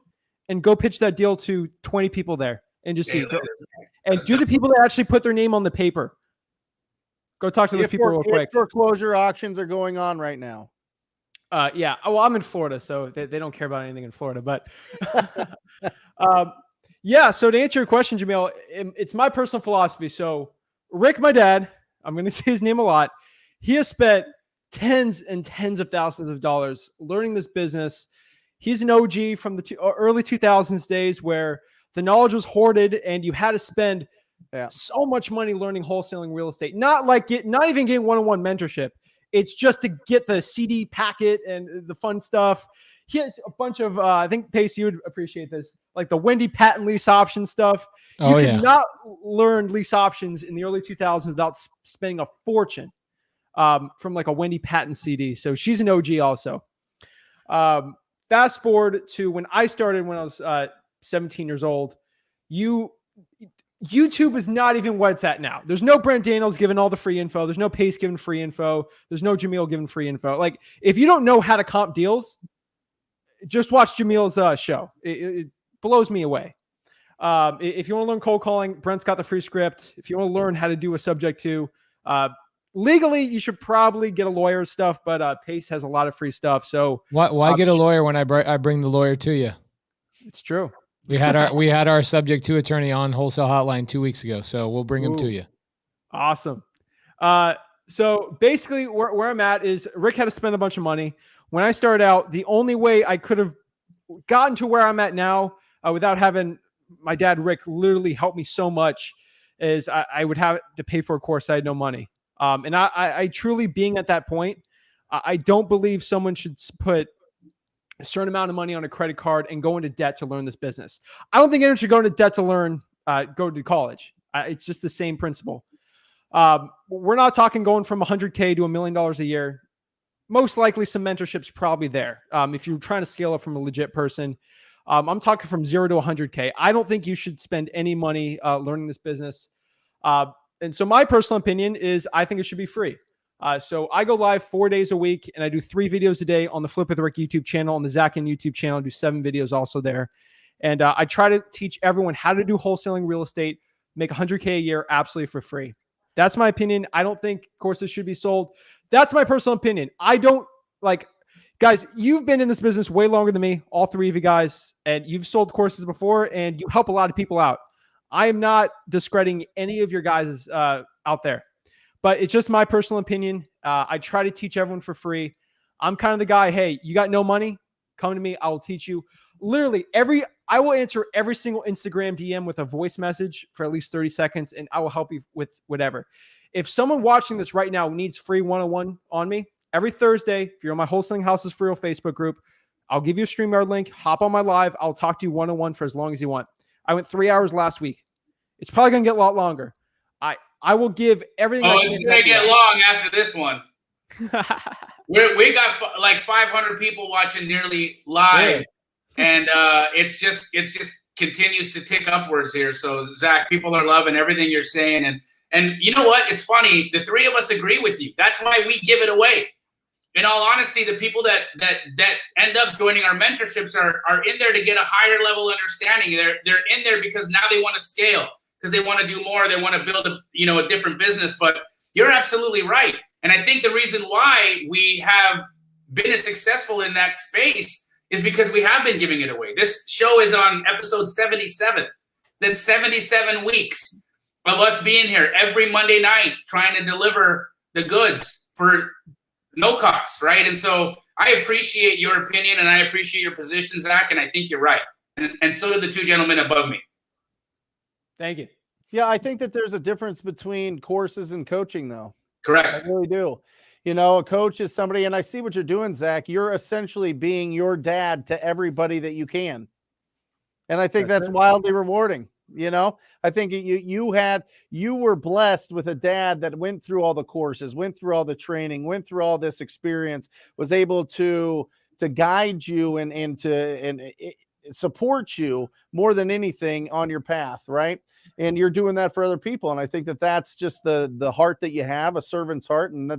and go pitch that deal to 20 people there and just see. And do the people that actually put their name on the paper. Go talk to those people real quick. Foreclosure auctions are going on right now. Yeah. Well, I'm in Florida, so they don't care about anything in Florida. But yeah, so to answer your question, Jamil, it's my personal philosophy. So Rick, my dad, I'm going to say his name a lot. He has spent tens and tens of thousands of dollars learning this business. He's an OG from the early 2000s days where the knowledge was hoarded and you had to spend so much money learning wholesaling real estate. Not even getting one-on-one mentorship. It's just to get the CD packet and the fun stuff. He has a bunch of, I think, Pace, you would appreciate this, like the Wendy Patton lease option stuff. You could not learn lease options in the early 2000s without spending a fortune from like a Wendy Patton CD. So she's an OG also. Fast forward to when I started when I was 17 years old. YouTube is not even what it's at now. There's no Brent Daniels giving all the free info. There's no Pace giving free info. There's no Jamil giving free info. Like, if you don't know how to comp deals, just watch Jamil's show. It blows me away. If you want to learn cold calling, Brent's got the free script. If you want to learn how to do a subject to, legally, you should probably get a lawyer stuff, but Pace has a lot of free stuff. So why get a lawyer when I bring the lawyer to you? It's true. We had our subject to attorney on Wholesale Hotline 2 weeks ago, so we'll bring him to you. Awesome. So basically where I'm at is Rick had to spend a bunch of money. When I started out, the only way I could have gotten to where I'm at now without having my dad, Rick, literally help me so much is I would have to pay for a course. I had no money. And I truly, being at that point, I don't believe someone should put a certain amount of money on a credit card and go into debt to learn this business. I don't think anyone should go into debt to go to college. It's just the same principle. We're not talking going from 100K to $1 million a year. Most likely some mentorship's probably there. If you're trying to scale up from a legit person, I'm talking from 0 to 100K. I don't think you should spend any money learning this business. And so my personal opinion is I think it should be free. So I go live 4 days a week and I do 3 videos a day on the Flip with Rick YouTube channel, on the Zach and YouTube channel. I do 7 videos also there. And I try to teach everyone how to do wholesaling real estate, make 100K a year absolutely for free. That's my opinion. I don't think courses should be sold. That's my personal opinion. I don't guys, you've been in this business way longer than me, all 3 of you guys, and you've sold courses before and you help a lot of people out. I am not discrediting any of your guys out there, but it's just my personal opinion. I try to teach everyone for free. I'm kind of the guy, hey, you got no money? Come to me. I will teach you. Literally I will answer every single Instagram DM with a voice message for at least 30 seconds, and I will help you with whatever. If someone watching this right now needs free 101 on me, every Thursday, if you're on my Wholesaling Houses for Real Facebook group, I'll give you a StreamYard link, hop on my live. I'll talk to you 101 for as long as you want. I went 3 hours last week. It's probably going to get a lot longer. I will give everything. Oh, it's going to get long after this one. We got like 500 people watching nearly live. And it's just continues to tick upwards here. So Zach, people are loving everything you're saying. And you know what? It's funny. The 3 of us agree with you. That's why we give it away. In all honesty, the people that end up joining our mentorships are in there to get a higher level understanding. They're in there because now they want to scale, because they want to do more. They want to build a different business. But you're absolutely right. And I think the reason why we have been as successful in that space is because we have been giving it away. This show is on episode 77. That's 77 weeks of us being here every Monday night trying to deliver the goods for no cost, right? And so I appreciate your opinion and I appreciate your position, Zach, and I think you're right. And so do the two gentlemen above me. Thank you. Yeah, I think that there's a difference between courses and coaching, though. Correct. I really do. You know, a coach is somebody, and I see what you're doing, Zach. You're essentially being your dad to everybody that you can. And I think that's wildly rewarding. You know, I think you were blessed with a dad that went through all the courses, went through all the training, went through all this experience, was able to guide you and support you more than anything on your path, right? And you're doing that for other people. And I think that that's just the heart that you have, a servant's heart. And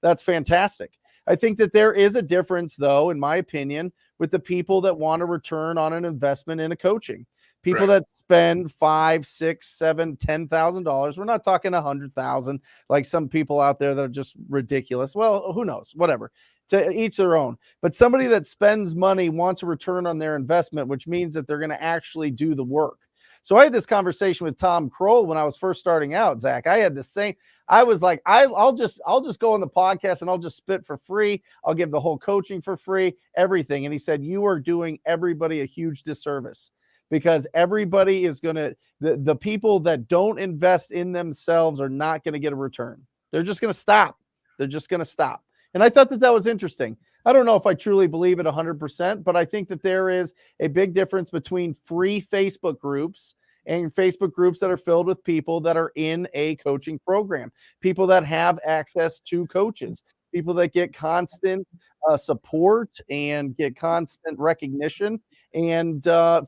that's fantastic. I think that there is a difference, though, in my opinion, with the people that want a return on an investment in a coaching. People that spend $5,000, $6,000, $7,000, $10,000. We're not talking $100,000 like some people out there that are just ridiculous. Well, who knows? Whatever. To each their own. But somebody that spends money wants a return on their investment, which means that they're going to actually do the work. So I had this conversation with Tom Kroll when I was first starting out, Zach. I had the same. I was like, I'll just go on the podcast and I'll just spit for free. I'll give the whole coaching for free, everything. And he said, you are doing everybody a huge disservice, because everybody is going to, the people that don't invest in themselves are not going to get a return. They're just going to stop. They're just going to stop. And I thought that was interesting. I don't know if I truly believe it 100%, but I think that there is a big difference between free Facebook groups and Facebook groups that are filled with people that are in a coaching program, people that have access to coaches, people that get constant support and get constant recognition and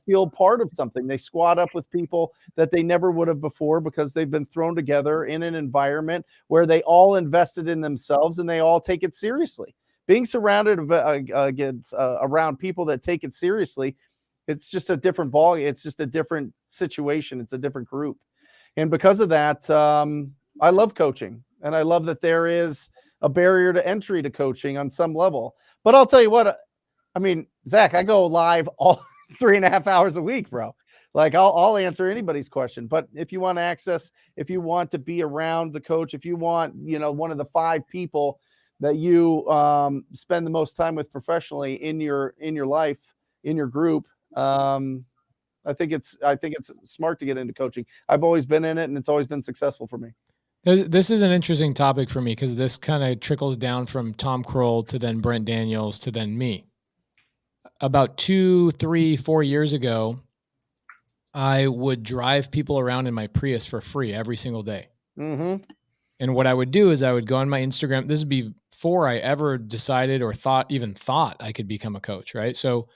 feel part of something. They squat up with people that they never would have before because they've been thrown together in an environment where they all invested in themselves and they all take it seriously. Being surrounded around people that take it seriously, it's just a different ball. It's just a different situation. It's a different group. And because of that, I love coaching. And I love that there is a barrier to entry to coaching on some level. But I'll tell you what, I mean, Zach, I go live all 3.5 hours a week, bro. Like I'll answer anybody's question. But if you want access, if you want to be around the coach, if you want, one of the 5 people that you spend the most time with professionally in your life, in your group, I think it's smart to get into coaching. I've always been in it, and it's always been successful for me. This is an interesting topic for me because this kind of trickles down from Tom Kroll to then Brent Daniels to then me. About 2, 3, 4 years ago, I would drive people around in my Prius for free every single day. Mm-hmm. And what I would do is I would go on my Instagram. This would be before I ever decided or thought I could become a coach, right? So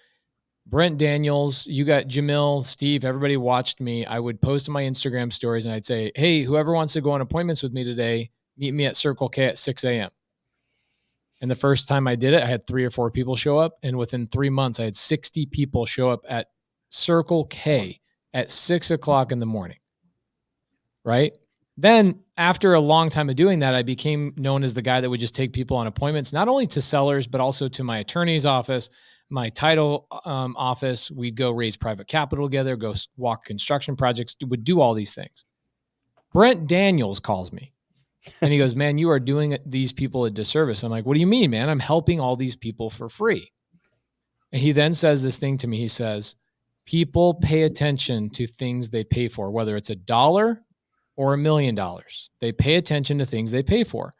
Brent Daniels, you got Jamil, Steve, everybody watched me. I would post on my Instagram stories and I'd say, hey, whoever wants to go on appointments with me today, meet me at Circle K at 6 a.m. And the first time I did it, I had 3 or 4 people show up. And within 3 months, I had 60 people show up at Circle K at 6 o'clock in the morning. Right? Then after a long time of doing that, I became known as the guy that would just take people on appointments, not only to sellers, but also to my attorney's office, my title office. We'd go raise private capital together, go walk construction projects, would do all these things. Brent Daniels calls me and he goes, man, you are doing these people a disservice. I'm like, what do you mean, man? I'm helping all these people for free. And he then says this thing to me. He says, people pay attention to things they pay for, whether it's $1 or $1 million. They pay attention to things they pay for.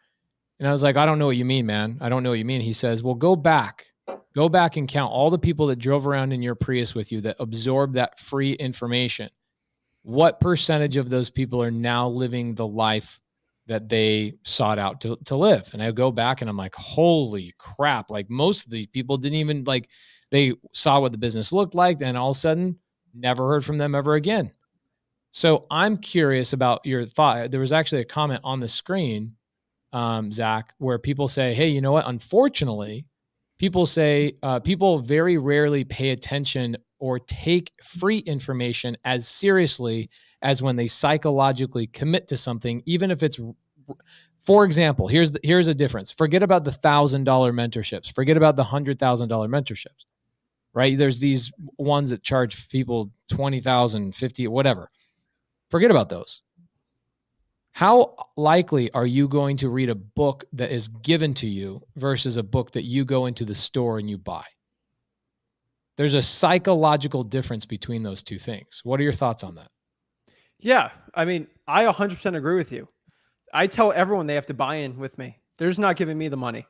And I was like, I don't know what you mean, man. I don't know what you mean. He says, well, go back and count all the people that drove around in your Prius with you that absorbed that free information. What percentage of those people are now living the life that they sought out to live? And I go back and I'm like, holy crap. Like most of these people didn't even they saw what the business looked like and all of a sudden never heard from them ever again. So I'm curious about your thought. There was actually a comment on the screen, Zach, where people say, hey, you know what? Unfortunately, people say people very rarely pay attention or take free information as seriously as when they psychologically commit to something, even if it's, for example, here's a difference. Forget about the $1,000 mentorships. Forget about the $100,000 mentorships, right? There's these ones that charge people 20,000, 50, whatever. Forget about those. How likely are you going to read a book that is given to you versus a book that you go into the store and you buy? There's a psychological difference between those two things. What are your thoughts on that? Yeah. I mean, I 100% agree with you. I tell everyone they have to buy in with me. They're just not giving me the money.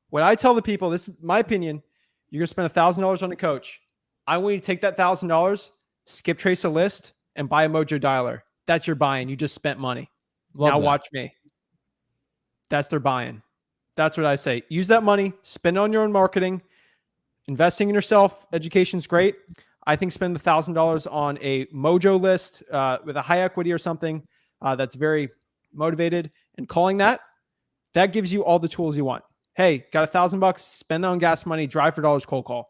What I tell the people, this is my opinion, you're going to spend $1,000 on a coach. I want you to take that $1,000, skip trace a list, and buy a Mojo dialer. That's your buy-in. You just spent money. Love now that. watch me. That's their buy-in. That's what I say. Use that money, spend it on your own marketing, investing in yourself. Education's great. I think spend $1,000 on a Mojo list with a high equity or something that's very motivated, and calling that gives you all the tools you want. Hey, got $1,000, spend that on gas money, drive for dollars, cold call.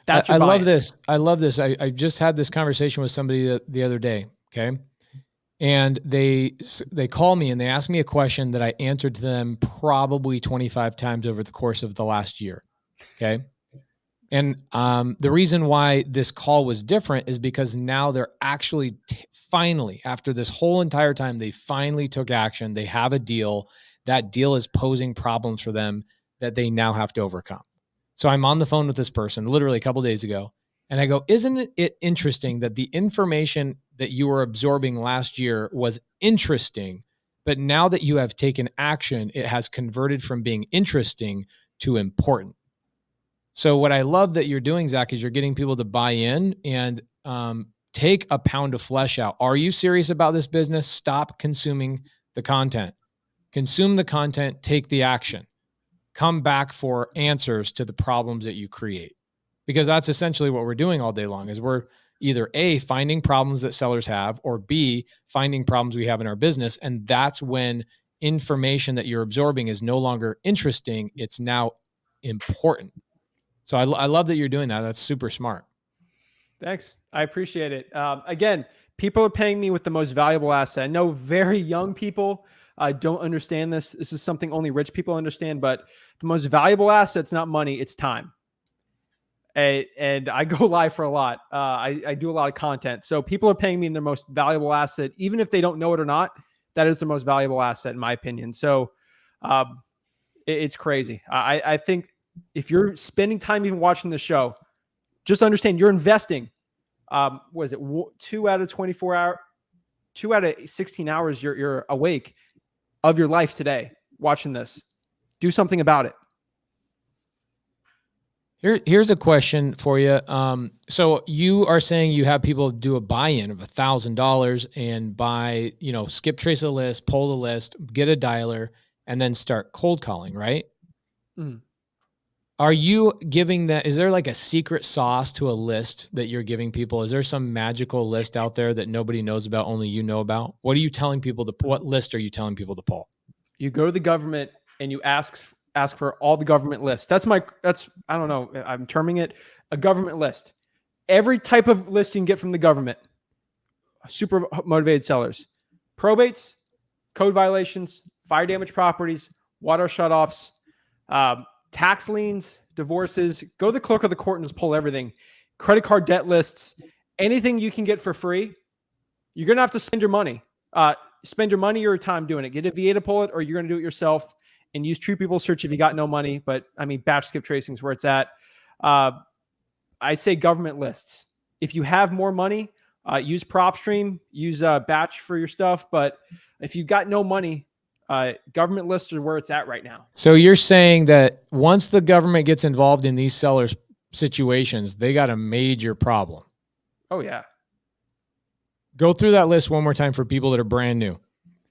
That's your I buy-in. love this. I love this. I just had this conversation with somebody the other day. Okay. And they call me and they ask me a question that I answered to them probably 25 times over the course of the last year. Okay. And the reason why this call was different is because now they're actually finally, after this whole entire time, they finally took action. They have a deal. That deal is posing problems for them that they now have to overcome. So I'm on the phone with this person literally a couple of days ago. And I go, isn't it interesting that the information that you were absorbing last year was interesting, but now that you have taken action, it has converted from being interesting to important. So what I love that you're doing, Zach, is you're getting people to buy in and take a pound of flesh out. Are you serious about this business? Stop consuming the content. Consume the content, take the action. Come back for answers to the problems that you create. Because that's essentially what we're doing all day long, is we're either A, finding problems that sellers have, or B, finding problems we have in our business. And that's when information that you're absorbing is no longer interesting. It's now important. So I love that you're doing that. That's super smart. Thanks. I appreciate it. Again, people are paying me with the most valuable asset. I know very young people don't understand this. This is something only rich people understand, but the most valuable asset's not money, it's time. And I go live for a lot. I do a lot of content. So people are paying me in their most valuable asset, even if they don't know it or not. That is the most valuable asset, in my opinion. So it's crazy. I think if you're spending time even watching the show, just understand you're investing. What is it? 2 out of 24 hours, 2 out of 16 hours you're awake of your life today watching this. Do something about it. Here's a question for you. So you are saying you have people do a buy-in of $1,000 and buy, skip trace a list, pull the list, get a dialer, and then start cold calling, right? Mm. Are you giving that? Is there like a secret sauce to a list that you're giving people? Is there some magical list out there that nobody knows about, only you know about? What are you telling people what list are you telling people to pull? You go to the government and you ask for all the government lists. I don't know, I'm terming it a government list. Every type of list you can get from the government. Super motivated sellers. Probates, code violations, fire damage properties, water shutoffs, tax liens, divorces. Go to the clerk of the court and just pull everything. Credit card debt lists, anything you can get for free. You're going to have to spend your money. Spend your money or your time doing it. Get a VA to pull it, or you're going to do it yourself. And use True People Search if you got no money. But I mean, batch skip tracing is where it's at. I say government lists. If you have more money, use PropStream, use batch for your stuff. But if you got no money, government lists are where it's at right now. So you're saying that once the government gets involved in these sellers' situations, they got a major problem. Oh, yeah. Go through that list one more time for people that are brand new.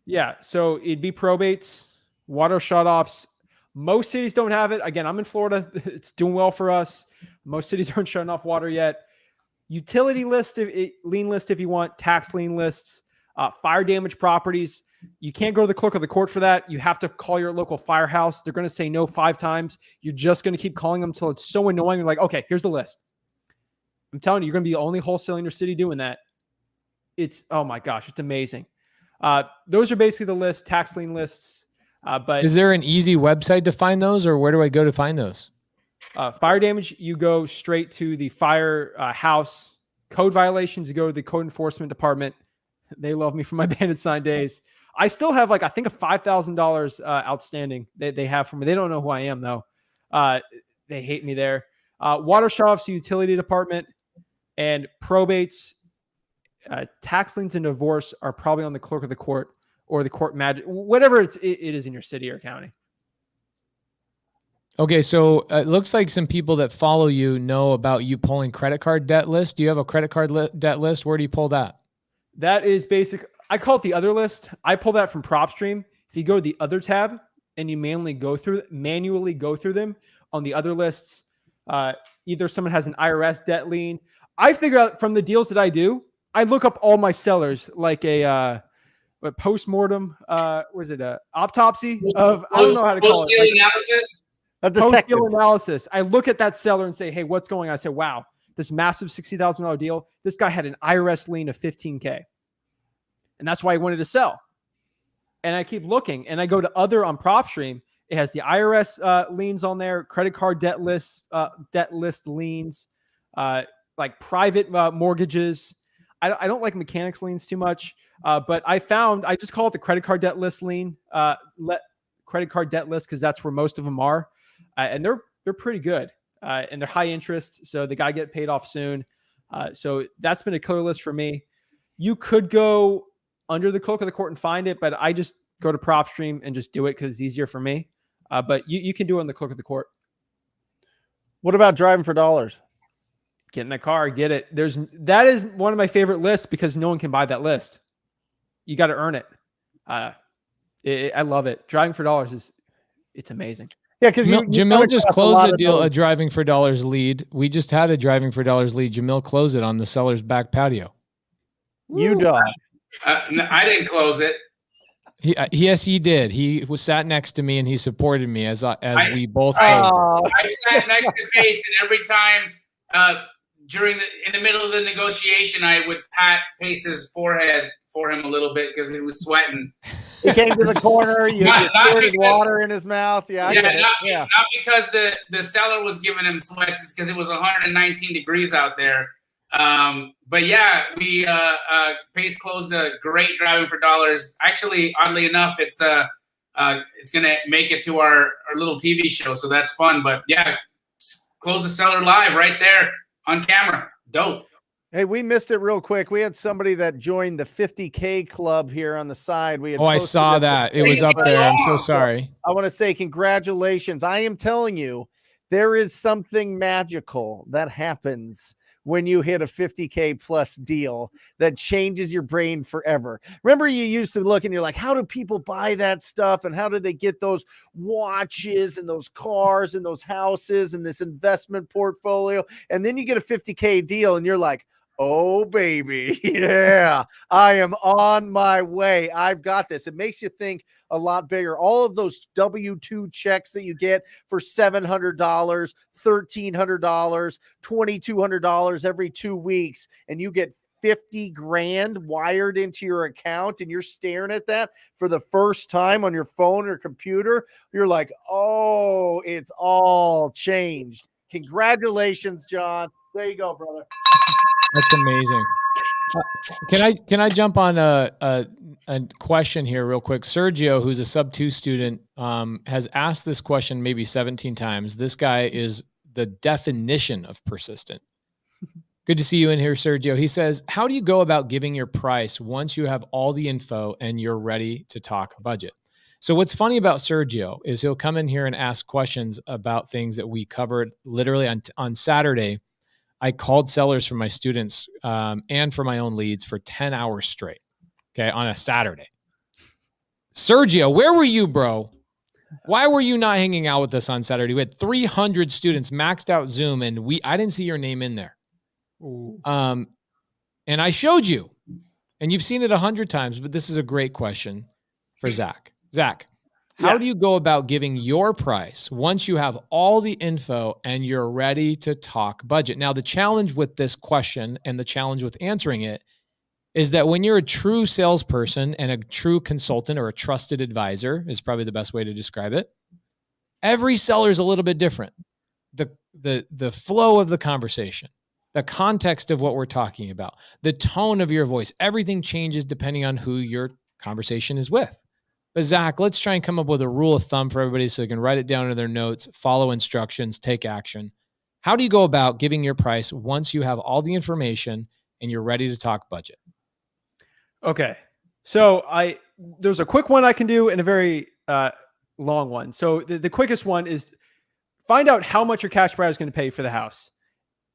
Yeah. So it'd be probates, water shutoffs. Most cities don't have it. Again, I'm in Florida. It's doing well for us. Most cities aren't shutting off water yet. Utility list, lien list if you want, tax lien lists, fire damage properties. You can't go to the clerk of the court for that. You have to call your local firehouse. They're going to say no 5 times. You're just going to keep calling them until it's so annoying. You're like, okay, here's the list. I'm telling you, you're going to be the only wholesaler in your city doing that. Oh my gosh, it's amazing. Those are basically the list, tax lien lists. But is there an easy website to find those, or where do I go to find those? Fire damage, you go straight to the firehouse. Code violations, you go to the code enforcement department. They love me for my bandit sign days. I still have I think a $5,000 outstanding they have for me. They don't know who I am though. They hate me there. Water shutoffs, utility department, and probates, tax liens and divorce are probably on the clerk of the court or the court magic, whatever it is in your city or county. Okay, so it looks like some people that follow you know about you pulling credit card debt list. Do you have a credit card debt list? Where do you pull that? That is basic. I call it the other list. I pull that from PropStream. If you go to the other tab and you manually go through them on the other lists, either someone has an IRS debt lien. I figure out from the deals that I do, I look up all my sellers like a post-mortem, was it a autopsy of, I don't know how to call it. Analysis? A detective Analysis. I look at that seller and say, hey, what's going on? I say, wow, this massive $60,000 deal. This guy had an IRS lien of $15K. And that's why he wanted to sell. And I keep looking and I go to other on PropStream. It has the IRS liens on there, credit card debt list liens, like private mortgages. I don't like mechanics liens too much, but I just call it the credit card debt list lien, credit card debt list, because that's where most of them are. And they're pretty good, and they're high interest. So the guy get paid off soon. So that's been a killer list for me. You could go under the cloak of the court and find it, but I just go to PropStream and just do it because it's easier for me. But you can do it on the cloak of the court. What about driving for dollars? Get in the car, get it. That is one of my favorite lists because no one can buy that list. You got to earn it. I love it. Driving for dollars it's amazing. Yeah, because Jamil just closed a driving for dollars lead. We just had a driving for dollars lead. Jamil closed it on the seller's back patio. You dog. No, I didn't close it. Yes, he did. He sat next to me and he supported me as we both. I sat next to Pace, and every time in the middle of the negotiation, I would pat Pace's forehead for him a little bit because he was sweating. He came to the corner. You poured water in his mouth. Yeah, not because the seller was giving him sweats. It's because it was 119 degrees out there. But yeah, we Pace closed a great driving for dollars. Actually, oddly enough, it's gonna make it to our little TV show, so that's fun. But yeah, close the seller live right there on camera. Dope. Hey, we missed it real quick. We had somebody that joined the 50K club here on the side. I saw that. It was up there. I'm so sorry. I want to say congratulations. I am telling you, there is something magical that happens when you hit a 50K plus deal that changes your brain forever. Remember, you used to look and you're like, how do people buy that stuff? And how do they get those watches and those cars and those houses and this investment portfolio? And then you get a 50K deal and you're like, oh, baby. Yeah, I am on my way. I've got this. It makes you think a lot bigger. All of those W-2 checks that you get for $700, $1,300, $2,200 every 2 weeks, and you get 50 grand wired into your account and you're staring at that for the first time on your phone or computer. You're like, oh, it's all changed. Congratulations, John. There you go, brother. That's amazing. Can I jump on a question here real quick? Sergio, who's a sub 2 student, has asked this question maybe 17 times. This guy is the definition of persistent. Good to see you in here, Sergio. He says, how do you go about giving your price once you have all the info and you're ready to talk budget? So what's funny about Sergio is he'll come in here and ask questions about things that we covered literally on Saturday. I called sellers for my students and for my own leads for 10 hours straight, okay, on a Saturday. Sergio, where were you, bro? Why were you not hanging out with us on Saturday? We had 300 students, maxed out Zoom, and I didn't see your name in there. Ooh. And I showed you, and you've seen it 100 times, but this is a great question for Zach. Zach, how do you go about giving your price once you have all the info and you're ready to talk budget? Now, the challenge with this question and the challenge with answering it is that when you're a true salesperson and a true consultant or a trusted advisor is probably the best way to describe it. Every seller is a little bit different. the flow of the conversation, the context of what we're talking about, the tone of your voice, everything changes depending on who your conversation is with. But Zach, let's try and come up with a rule of thumb for everybody so they can write it down in their notes, follow instructions, take action. How do you go about giving your price once you have all the information and you're ready to talk budget? Okay. So there's a quick one I can do and a very long one. So the quickest one is find out how much your cash buyer is going to pay for the house.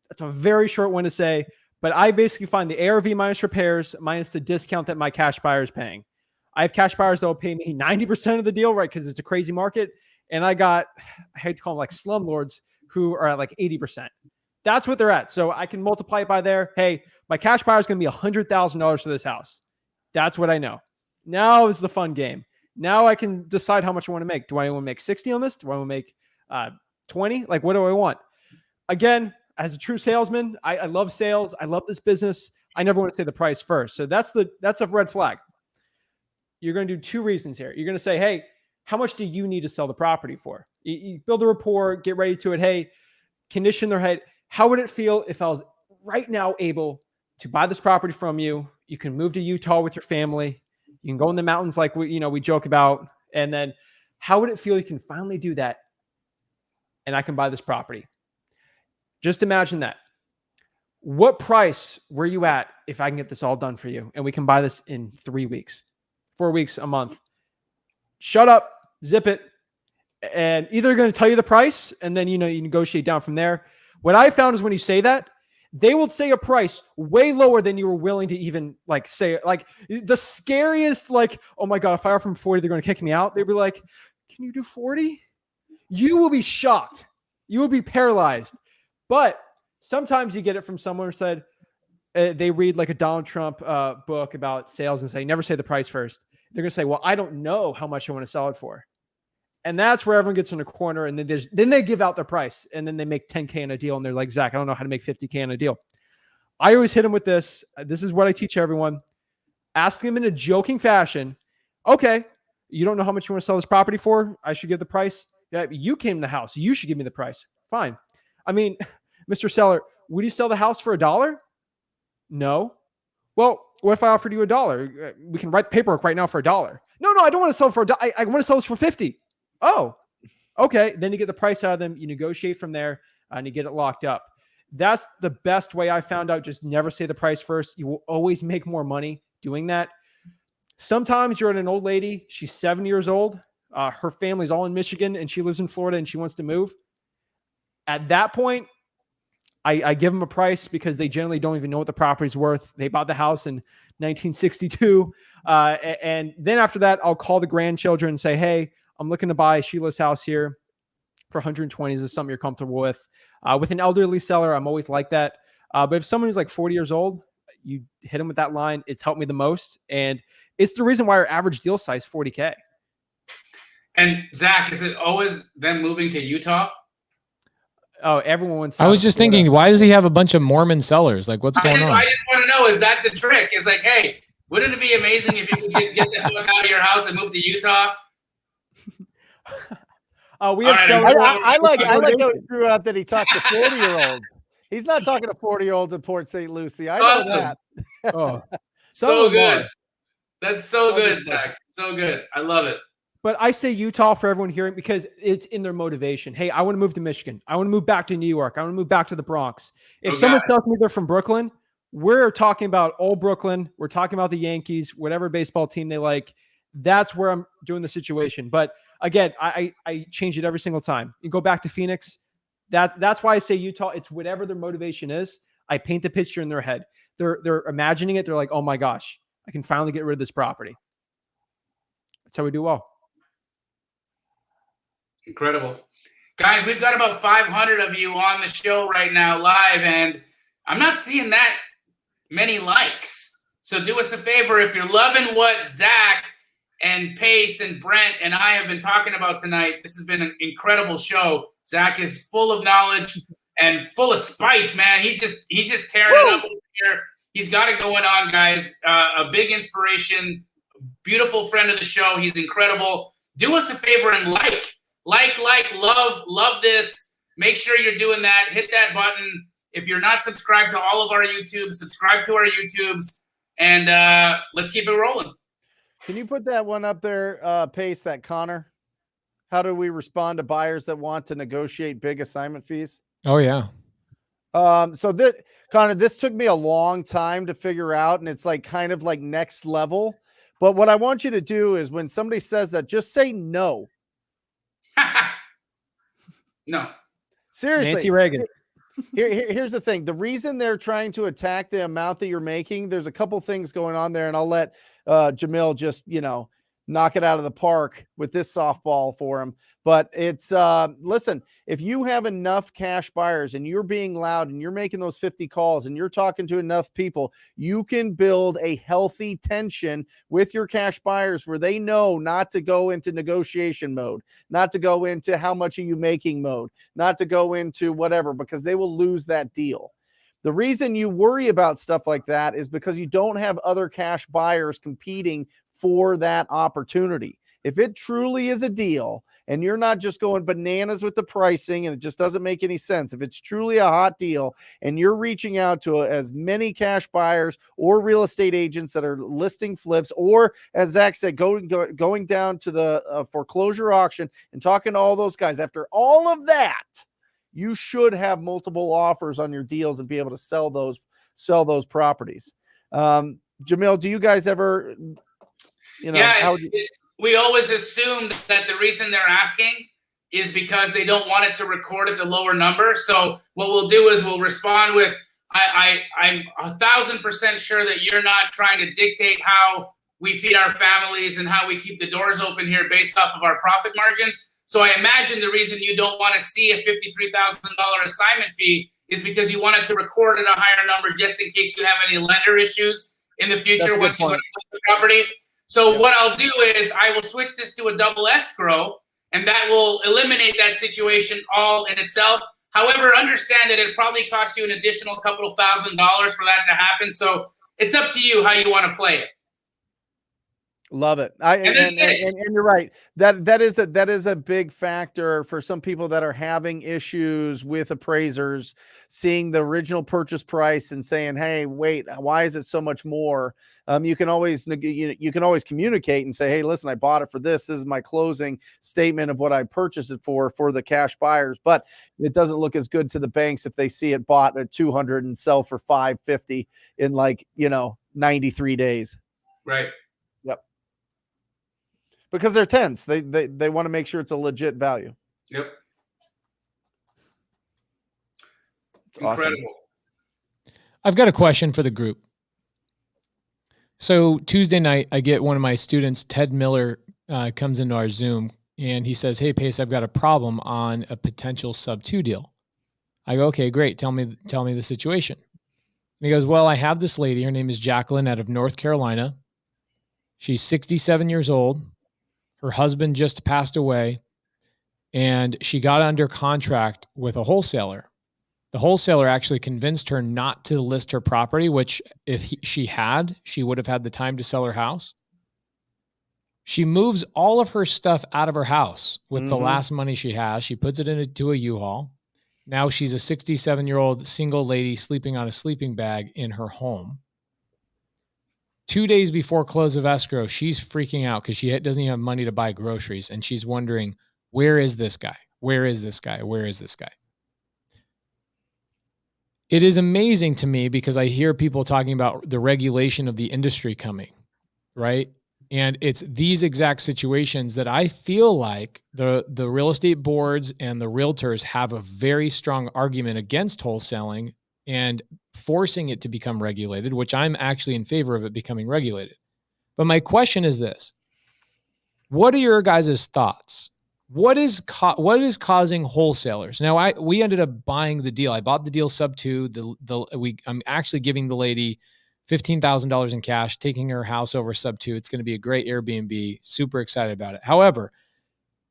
That's a very short one to say, but I basically find the ARV minus repairs minus the discount that my cash buyer is paying. I have cash buyers that will pay me 90% of the deal, right? Because it's a crazy market. And I hate to call them like slumlords who are at like 80%. That's what they're at. So I can multiply it by there. Hey, my cash buyer is going to be $100,000 for this house. That's what I know. Now is the fun game. Now I can decide how much I want to make. Do I want to make 60 on this? Do I want to make 20? Like, what do I want? Again, as a true salesman, I love sales. I love this business. I never want to say the price first. So that's a red flag. You're going to do two reasons here. You're going to say, hey, how much do you need to sell the property for? You build a rapport, get ready to it. Hey, condition their head. How would it feel if I was right now able to buy this property from you? You can move to Utah with your family. You can go in the mountains like we joke about. And then how would it feel you can finally do that and I can buy this property? Just imagine that. What price were you at if I can get this all done for you and we can buy this in 3 weeks, 4 weeks, a month? Shut up, zip it. And either they're going to tell you the price and then, you negotiate down from there. What I found is when you say that, they will say a price way lower than you were willing to even say it. Like the scariest, oh my God, if I offer them 40, they're going to kick me out. They'd be like, can you do 40? You will be shocked. You will be paralyzed. But sometimes you get it from someone who said they read like a Donald Trump book about sales and say, never say the price first. They're going to say, well, I don't know how much I want to sell it for. And that's where everyone gets in a corner. And then they give out their price and then they make 10K in a deal. And they're like, Zach, I don't know how to make 50K in a deal. I always hit them with this. This is what I teach everyone. Ask them in a joking fashion. Okay, you don't know how much you want to sell this property for? I should give the price. Yeah, you came to the house. You should give me the price. Fine. I mean, Mr. Seller, would you sell the house for $1? No. Well, what if I offered you $1? We can write the paperwork right now for $1. No, I don't want to sell for $1. I want to sell this for 50. Oh, okay. Then you get the price out of them. You negotiate from there and you get it locked up. That's the best way I found out. Just never say the price first. You will always make more money doing that. Sometimes you're an old lady. She's 7 years old. Her family's all in Michigan and she lives in Florida and she wants to move. At that point, I give them a price because they generally don't even know what the property's worth. They bought the house in 1962. And then after that, I'll call the grandchildren and say, hey, I'm looking to buy Sheila's house here for 120. Is this something you're comfortable with? With an elderly seller, I'm always like that. But if someone who's like 40 years old, you hit them with that line. It's helped me the most. And it's the reason why our average deal size is 40K. And Zach, is it always them moving to Utah? Oh, everyone wants. I was just thinking, why does he have a bunch of Mormon sellers? Like, what's going on? I just want to know, is that the trick? It's like, hey, wouldn't it be amazing if you could just get the fuck out of your house and move to Utah? We have I like how he threw out that he talked to 40-year-olds. He's not talking to 40-year-olds in Port St. Lucie. I know that. Oh, so good. That's so good, Zach. So good. I love it. But I say Utah for everyone hearing because it's in their motivation. Hey, I want to move to Michigan. I want to move back to New York. I want to move back to the Bronx. If someone tells me they're from Brooklyn, we're talking about old Brooklyn. We're talking about the Yankees, whatever baseball team they like. That's where I'm doing the situation. But again, I change it every single time. You go back to Phoenix. That's why I say Utah. It's whatever their motivation is. I paint the picture in their head. They're imagining it. They're like, oh my gosh, I can finally get rid of this property. That's how we do well. Incredible. Guys, we've got about 500 of you on the show right now live, and I'm not seeing that many likes. So do us a favor. If you're loving what Zach and Pace and Brent and I have been talking about tonight, this has been an incredible show. Zach is full of knowledge and full of spice, man. He's just tearing it up over here. He's got it going on, guys. A big inspiration, beautiful friend of the show. He's incredible. Do us a favor and love this. make sure you're doing that. Hit that button. If you're not subscribed to all of our YouTubes, subscribe to our YouTubes, and let's keep it rolling. Can you put that one up there, Pace, that Connor? How do we respond to buyers that want to negotiate big assignment fees? Oh yeah. So that, Connor, this took me a long time to figure out, and it's like kind of like next level. But what I want you to do is when somebody says that, just say no. No. Seriously. Nancy Reagan. Here's the thing. The reason they're trying to attack the amount that you're making, there's a couple things going on there, and I'll let Jamil just, knock it out of the park with this softball for him. But it's, listen, if you have enough cash buyers and you're being loud and you're making those 50 calls and you're talking to enough people, you can build a healthy tension with your cash buyers where they know not to go into negotiation mode, not to go into how much are you making mode, not to go into whatever, because they will lose that deal. The reason you worry about stuff like that is because you don't have other cash buyers competing for that opportunity. If it truly is a deal and you're not just going bananas with the pricing and it just doesn't make any sense, if it's truly a hot deal and you're reaching out to as many cash buyers or real estate agents that are listing flips, or as Zach said, going down to the foreclosure auction and talking to all those guys, after all of that, you should have multiple offers on your deals and be able to sell those properties. Jamil, do you guys ever, we always assume that the reason they're asking is because they don't want it to record at the lower number. So what we'll do is we'll respond with, I'm 1,000% sure that you're not trying to dictate how we feed our families and how we keep the doors open here based off of our profit margins. So I imagine the reason you don't want to see a $53,000 assignment fee is because you want it to record at a higher number just in case you have any lender issues in the future once you go to the property. So what I'll do is I will switch this to a double escrow, and that will eliminate that situation all in itself. However, understand that it probably costs you an additional couple of $1,000s for that to happen. So it's up to you how you want to play it. Love it. And you're right. That is a big factor for some people that are having issues with appraisers, seeing the original purchase price and saying, "Hey, wait, why is it so much more?" You can always communicate and say, "Hey, listen, I bought it for this. This is my closing statement of what I purchased it for the cash buyers." But it doesn't look as good to the banks if they see it bought at 200 and sell for 550 in 93 days. Right. Yep. Because they're tense. They want to make sure it's a legit value. Yep. It's incredible. Awesome. I've got a question for the group. So Tuesday night, I get one of my students, Ted Miller, comes into our Zoom and he says, "Hey, Pace, I've got a problem on a potential sub-2 deal." I go, "Okay, great. Tell me the situation." And he goes, "Well, I have this lady. Her name is Jacqueline out of North Carolina. She's 67 years old. Her husband just passed away, and she got under contract with a wholesaler. The wholesaler actually convinced her not to list her property, which she would have had the time to sell her house. She moves all of her stuff out of her house with the last money she has. She puts it into a U-Haul. Now she's a 67-year-old single lady sleeping on a sleeping bag in her home. 2 days before close of escrow, she's freaking out because she doesn't even have money to buy groceries. And she's wondering, where is this guy? Where is this guy? Where is this guy? It is amazing to me because I hear people talking about the regulation of the industry coming, right? And it's these exact situations that I feel like the real estate boards and the realtors have a very strong argument against wholesaling and forcing it to become regulated, which I'm actually in favor of it becoming regulated. But my question is this: what are your guys' thoughts? What is causing wholesalers? Now, we ended up buying the deal. I bought the deal sub-2. I'm actually giving the lady $15,000 in cash, taking her house over sub-2. It's going to be a great Airbnb. Super excited about it. However,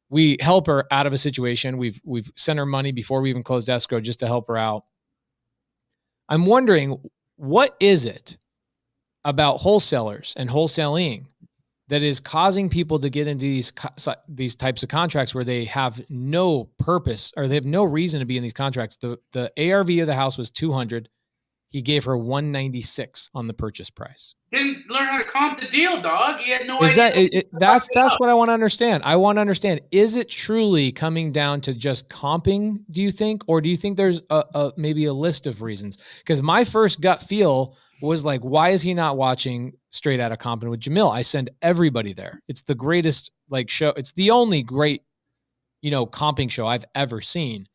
we help her out of a situation. We've sent her money before we even closed escrow just to help her out. I'm wondering, what is it about wholesalers and wholesaling that is causing people to get into these types of contracts where they have no purpose or they have no reason to be in these contracts. The ARV of the house was 200. He gave her 196 on the purchase price. Didn't learn how to comp the deal, dog. He had no Is idea. that's what I want to understand. I want to understand, is it truly coming down to just comping, do you think? Or do you think there's maybe a list of reasons? Because my first gut feel was like, why is he not watching Straight Outta Compton with Jamil? I send everybody there. It's the greatest show. It's the only great, comping show I've ever seen.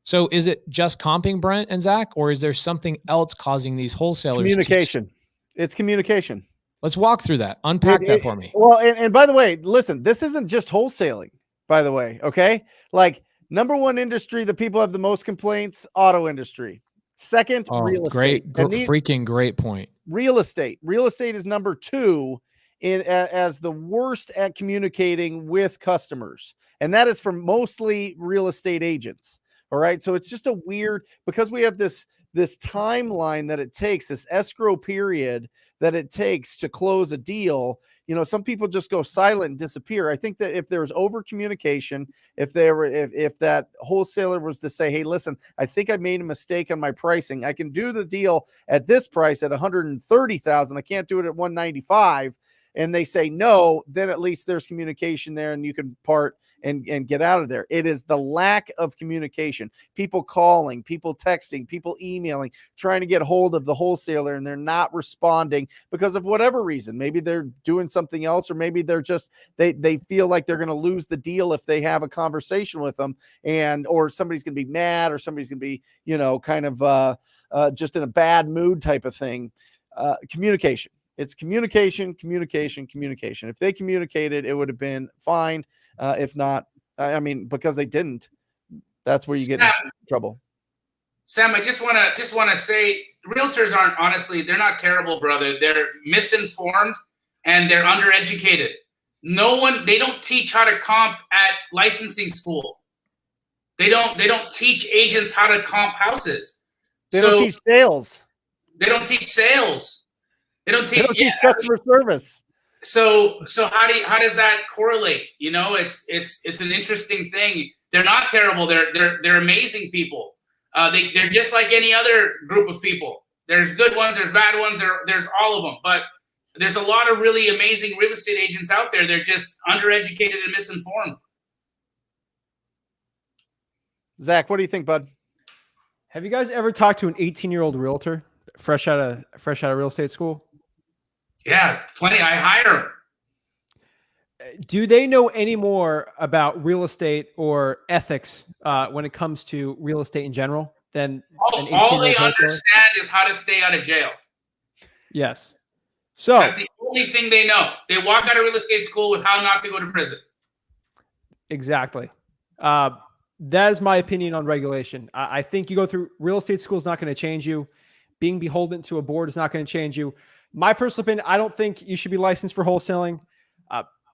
So is it just comping, Brent and Zach, or is there something else causing these wholesalers? Communication. It's communication. Let's walk through that. Unpack that for me. Well, and by the way, listen, this isn't just wholesaling, by the way. Okay. Like, number one industry that people have the most complaints, auto industry. Second, real estate. Freaking great point. Real estate. Real estate is number two as the worst at communicating with customers. And that is for mostly real estate agents. All right. So it's just a weird, because we have this timeline that it takes, this escrow period that it takes to close a deal. Some people just go silent and disappear. I think that if there's over communication, if that wholesaler was to say, hey, listen, I think I made a mistake on my pricing. I can do the deal at this price at 130,000. I can't do it at 195. And they say no, then at least there's communication there and you can part and get out of there. It is the lack of communication. People calling, people texting, people emailing, trying to get hold of the wholesaler, and they're not responding because of whatever reason. Maybe they're doing something else, or maybe they're just, they feel like they're going to lose the deal if they have a conversation with them, or somebody's going to be mad, or somebody's going to be, kind of just in a bad mood type of thing. Communication. It's communication. If they communicated, it would have been fine. If not, because they didn't, that's where you get in trouble. Sam, I just want to say, realtors aren't, honestly, they're not terrible, brother. They're misinformed and they're undereducated. They don't teach how to comp at licensing school. They don't teach agents how to comp houses. They don't teach sales. They don't teach sales. They don't teach customer service. So how does that correlate? It's an interesting thing. They're not terrible. They're amazing people. They're just like any other group of people. There's good ones, there's bad ones, there's all of them. But there's a lot of really amazing real estate agents out there. They're just undereducated and misinformed. Zach, what do you think, bud? Have you guys ever talked to an 18-year-old realtor fresh out of real estate school? Yeah, plenty. I hire them. Do they know any more about real estate or ethics when it comes to real estate in general than all they understand is how to stay out of jail? Yes. So that's the only thing they know. They walk out of real estate school with how not to go to prison. Exactly. That is my opinion on regulation. I think you go through real estate school is not going to change you. Being beholden to a board is not going to change you. My personal opinion, I don't think you should be licensed for wholesaling.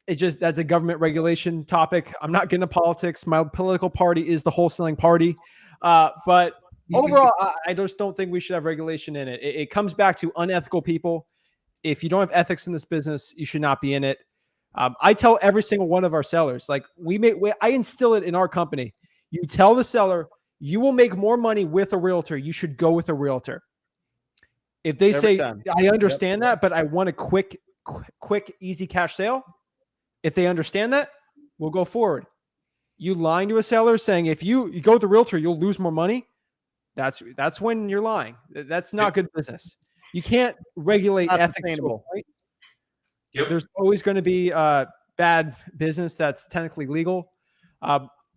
That's a government regulation topic. I'm not getting into politics. My political party is the wholesaling party. But overall, I just don't think we should have regulation in it. It comes back to unethical people. If you don't have ethics in this business, you should not be in it. I tell every single one of our sellers, like I instill it in our company. You tell the seller, you will make more money with a realtor. You should go with a realtor. If they say, I understand that, but I want a quick, easy cash sale. If they understand that, we'll go forward. You lying to a seller saying, if you go with a realtor, you'll lose more money. That's when you're lying. That's not good business. You can't regulate ethics. Right? Yep. There's always going to be bad business that's technically legal.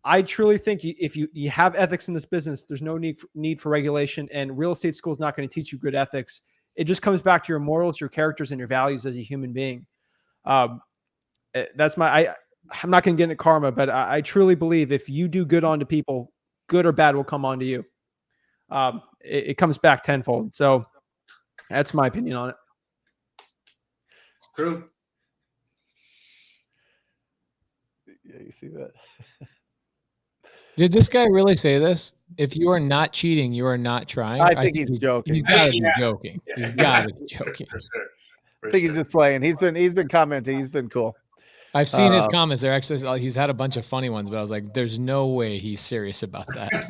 I truly think if you have ethics in this business, there's no need for regulation, and real estate school is not going to teach you good ethics. It just comes back to your morals, your characters, and your values as a human being. I'm not going to get into karma, but I truly believe if you do good onto people, good or bad will come onto you. It comes back tenfold. So that's my opinion on it. True. Yeah, you see that. Did this guy really say this? If you are not cheating, you are not trying. I think he's joking. He's got to be joking. He's got to be joking. For sure. I think he's just playing. He's been commenting. He's been cool. I've seen his comments. They're actually, he's had a bunch of funny ones, but I was like, there's no way he's serious about that.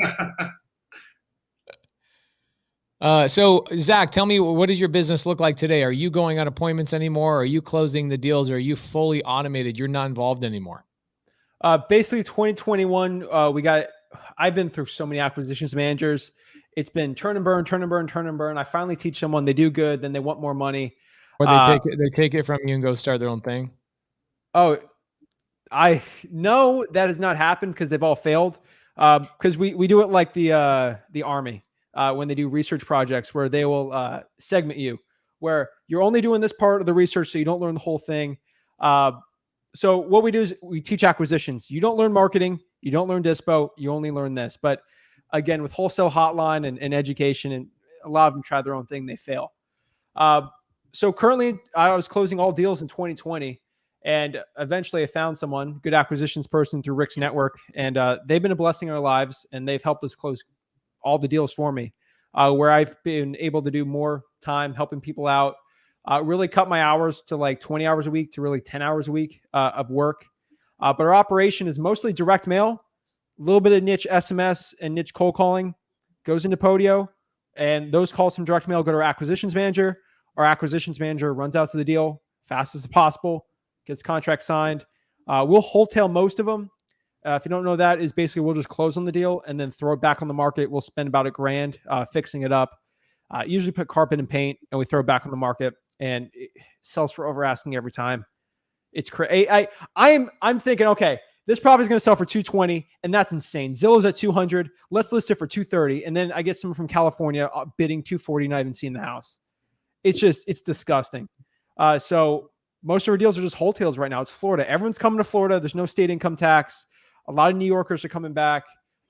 So Zach, tell me, what does your business look like today? Are you going on appointments anymore? Are you closing the deals? Or are you fully automated? You're not involved anymore. Basically 2021, I've been through so many acquisitions managers. It's been turn and burn, turn and burn, turn and burn. I finally teach someone, they do good, then they want more money. Or they take it from you and go start their own thing. Oh, I know that has not happened because they've all failed. Because we do it like the Army when they do research projects where they will segment you, where you're only doing this part of the research so you don't learn the whole thing. So what we do is we teach acquisitions. You don't learn marketing. You don't learn dispo. You only learn this. But again, with Wholesale Hotline and education, and a lot of them try their own thing, they fail. So currently I was closing all deals in 2020. And eventually I found someone, good acquisitions person through Rick's network. And they've been a blessing in our lives. And they've helped us close all the deals for me, where I've been able to do more time helping people out. Really cut my hours to like 20 hours a week to really 10 hours a week of work. But our operation is mostly direct mail, a little bit of niche SMS and niche cold calling, goes into Podio. And those calls from direct mail go to our acquisitions manager. Our acquisitions manager runs out to the deal fast as possible, gets contract signed. We'll wholesale most of them. If you don't know, that is basically we'll just close on the deal and then throw it back on the market. We'll spend about $1,000 fixing it up. Usually put carpet and paint, and we throw it back on the market, and it sells for over asking every time. It's crazy. I'm thinking, okay, this property is going to sell for $220, and that's insane. Zillow's at $200. Let's list it for $230, and then I get someone from California bidding $240, not even seeing the house. It's disgusting. So most of our deals are just wholesales right now. It's Florida. Everyone's coming to Florida. There's no state income tax. A lot of New Yorkers are coming back.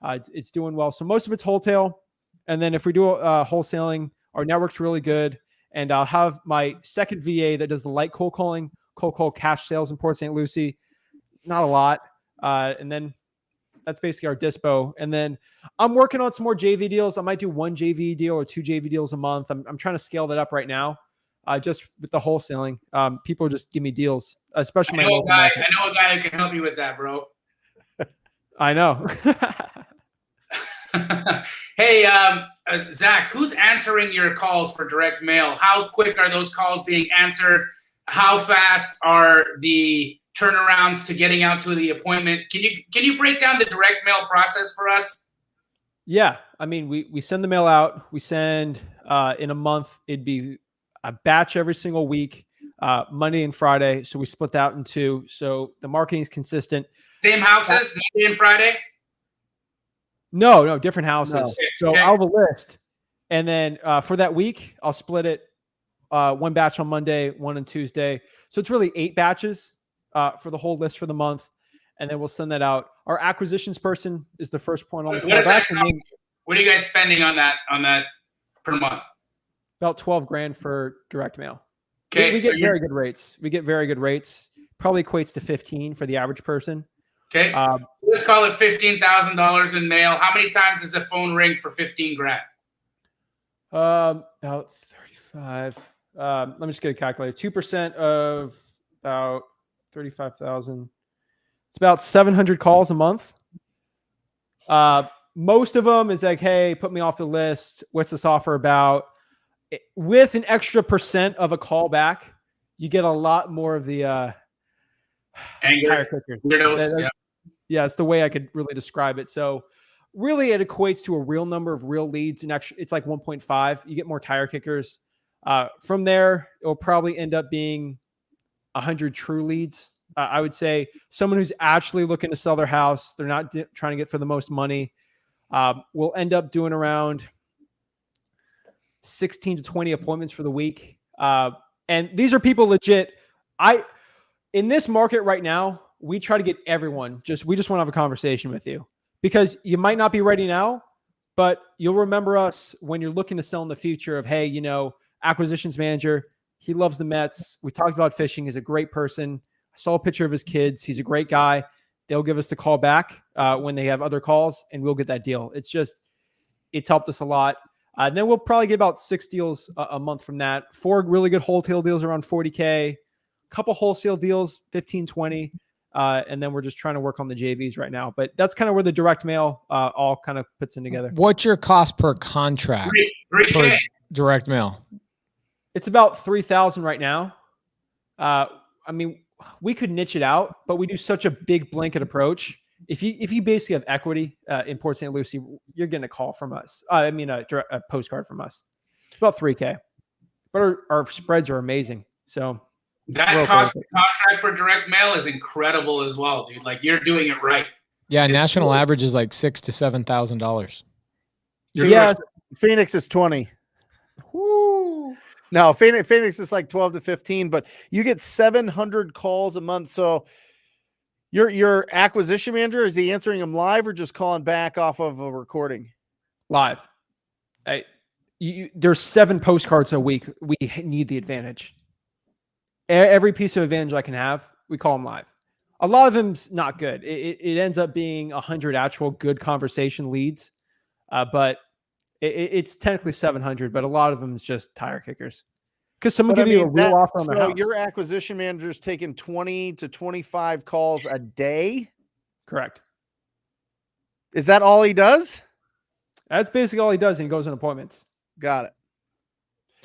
It's doing well. So most of it's wholesale. And then if we do wholesaling, our network's really good. And I'll have my second VA that does the light cold call cash sales in Port St. Lucie. Not a lot. And then that's basically our dispo. And then I'm working on some more JV deals. I might do one JV deal or two JV deals a month. I'm trying to scale that up right now. Just with the wholesaling, people just give me deals, especially I know a guy who can help you with that, bro. I know. Hey, Zach, who's answering your calls for direct mail? How quick are those calls being answered? How fast are the turnarounds to getting out to the appointment? Can you break down the direct mail process for us? Yeah, I mean, we send the mail out. We send in a month. It'd be a batch every single week, Monday and Friday. So we split that out in two. So the marketing is consistent. Same houses, Monday and Friday? No, different houses. No. So Okay. I'll have a list. And then for that week, I'll split it. One batch on Monday, one on Tuesday. So it's really 8 batches for the whole list for the month. And then we'll send that out. Our acquisitions person is the first point on the call. What are you guys spending on that per month? About $12,000 for direct mail. Okay, We get very good rates. Probably equates to 15 for the average person. Okay. Let's call it $15,000 in mail. How many times does the phone ring for $15,000? About 35. Let me just get a calculator. 2% of about 35,000. It's about 700 calls a month. Most of them is like, hey, put me off the list. What's this offer about? With an extra % of a call back, you get a lot more of the tire kickers. Yeah, it's the way I could really describe it. So really it equates to a real number of real leads. And actually, it's like 1.5. You get more tire kickers. From there, it will probably end up being 100 true leads. I would say someone who's actually looking to sell their house, they're not trying to get for the most money, will end up doing around 16 to 20 appointments for the week. And these are people legit. In this market right now, we try to get everyone. We just want to have a conversation with you because you might not be ready now, but you'll remember us when you're looking to sell in the future of, hey, acquisitions manager, he loves the Mets. We talked about fishing. He's a great person. I saw a picture of his kids. He's a great guy. They'll give us the call back when they have other calls and we'll get that deal. It's helped us a lot. Then we'll probably get about 6 deals a month from that. 4 really good wholesale deals around 40K, a couple wholesale deals, 15, 20. And then we're just trying to work on the JVs right now. But that's kind of where the direct mail all kind of puts in together. What's your cost per contract? 3K. Direct mail. It's about 3,000 right now. I mean, we could niche it out, but we do such a big blanket approach. If you basically have equity in Port St. Lucie, you're getting a call from us. A postcard from us. It's about 3K, but our spreads are amazing. So that cost per contract for direct mail is incredible as well, dude. Like, you're doing it right. Yeah, national average is like $6,000 to $7,000. Yeah, Phoenix is 20. woo. No, Phoenix is like 12 to 15, but you get 700 calls a month. So your acquisition manager, is he answering them live or just calling back off of a recording? Live. There's 7 postcards a week. We need the advantage. Every piece of advantage I can have, we call them live. A lot of them's not good. It ends up being 100 actual good conversation leads, but it's technically 700. But a lot of them is just tire kickers because someone give you a real offer on the house. Your acquisition manager's taking 20 to 25 calls a day. Correct. Is that all he does? That's basically all he does. And he goes on appointments. Got it.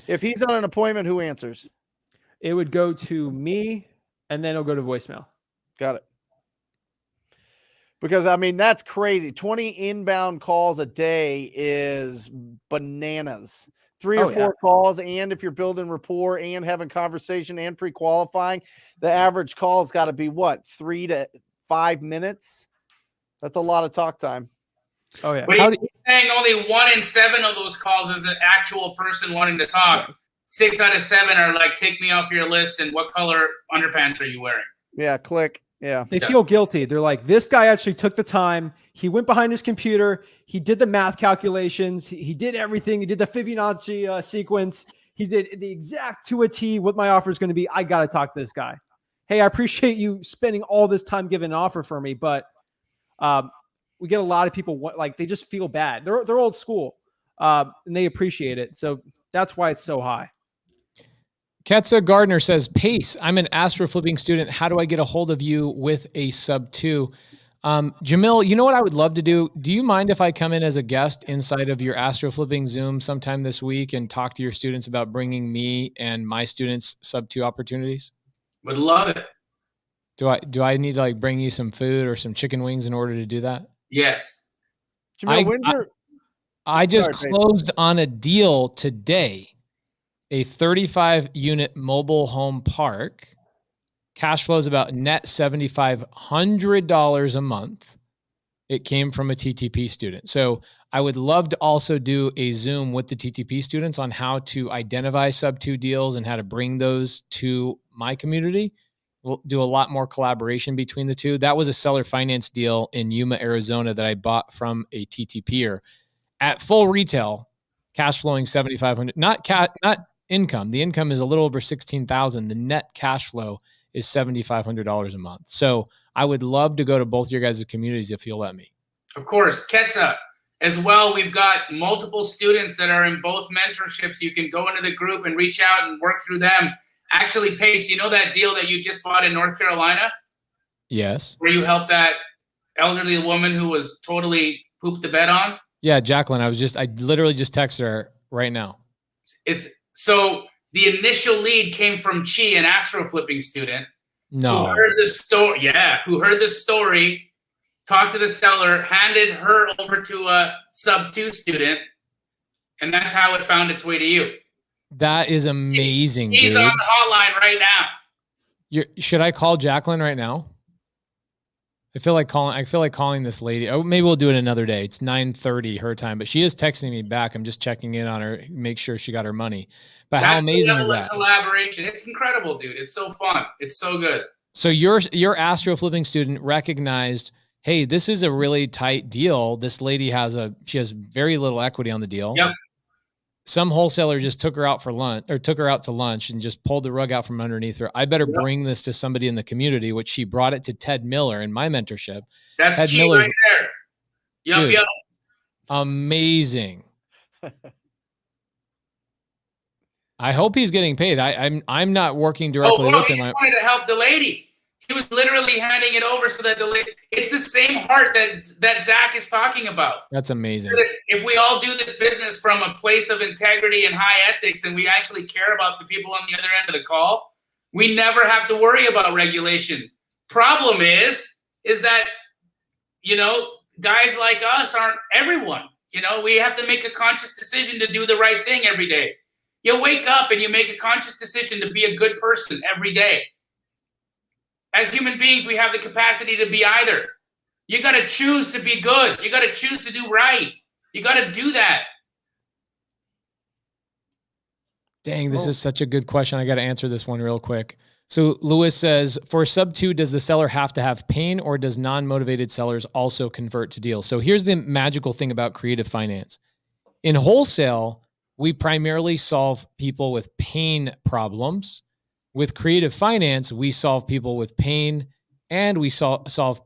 If he's on an appointment, who answers? It would go to me, and then it'll go to voicemail. Got it. Because, I mean, that's crazy. 20 inbound calls a day is bananas. 3 or 4 calls, and if you're building rapport and having conversation and pre-qualifying, the average call's got to be what, 3 to 5 minutes? That's a lot of talk time. Oh, yeah. But he's saying only 1 in 7 of those calls is an actual person wanting to talk. 6 out of 7 are like, take me off your list, and what color underpants are you wearing? Yeah, click. Yeah. They feel guilty. They're like, this guy actually took the time. He went behind his computer. He did the math calculations. He did everything. He did the Fibonacci sequence. He did the exact to a T what my offer is going to be. I got to talk to this guy. Hey, I appreciate you spending all this time giving an offer for me, but we get a lot of people like they just feel bad. They're old school and they appreciate it. So that's why it's so high. Ketsa Gardner says, Pace, I'm an astro flipping student. How do I get a hold of you with a sub 2? Jamil, you know what I would love to do? Do you mind if I come in as a guest inside of your astro flipping Zoom sometime this week and talk to your students about bringing me and my students sub 2 opportunities? Would love it. Do I need to like bring you some food or some chicken wings in order to do that? Yes. Jamil, I just closed on a deal today. A 35 unit mobile home park. Cash flow is about net $7,500 a month. It came from a TTP student. So I would love to also do a Zoom with the TTP students on how to identify sub 2 deals and how to bring those to my community. We'll do a lot more collaboration between the two. That was a seller finance deal in Yuma, Arizona that I bought from a TTPer at full retail, cash flowing $7,500. Not income. The income is a little over $16,000. The net cash flow is $7,500 a month. So I would love to go to both your guys' communities if you'll let me. Of course. Ketsa, as well, we've got multiple students that are in both mentorships. You can go into the group and reach out and work through them. Actually, Pace, you know that deal that you just bought in North Carolina? Yes. Where you helped that elderly woman who was totally pooped the bed on? Yeah, Jacqueline, I literally just texted her right now. So the initial lead came from Chi, an astro flipping student. No. Who heard the story? Yeah, who heard the story, talked to the seller, handed her over to a sub 2 student, and that's how it found its way to you. That is amazing, dude. He's on the hotline right now. Should I call Jacqueline right now? I feel like calling this lady. Oh, maybe we'll do it another day. It's 9:30 her time, but she is texting me back. I'm just checking in on her, make sure she got her money. But how amazing is that? Collaboration. It's incredible, dude. It's so fun. It's so good. So your astro flipping student recognized, hey, this is a really tight deal. This lady she has very little equity on the deal. Yep. Some wholesaler just took her out for lunch or took her out to lunch and just pulled the rug out from underneath her. I better bring this to somebody in the community, which she brought it to Ted Miller in my mentorship. That's Ted Chi Miller, right there. Yup. amazing. I hope he's getting paid. I'm not working Oh, directly bro, with he him. just wanted to help the lady. He was literally handing it over so that the lady. It's the same heart that Zach is talking about. That's amazing. If we all do this business from a place of integrity and high ethics, and we actually care about the people on the other end of the call, we never have to worry about regulation. Problem is that, you know, guys like us aren't everyone. You know, we have to make a conscious decision to do the right thing every day. You wake up and you make a conscious decision to be a good person every day. As human beings, we have the capacity to be either. You got to choose to be good. You got to choose to do right. You got to do that. Dang, this is such a good question. I got to answer this one real quick. So Lewis says, for sub 2, does the seller have to have pain, or does non-motivated sellers also convert to deals? So here's the magical thing about creative finance. In wholesale, we primarily solve people with pain problems. With creative finance, we solve people with pain, and we solve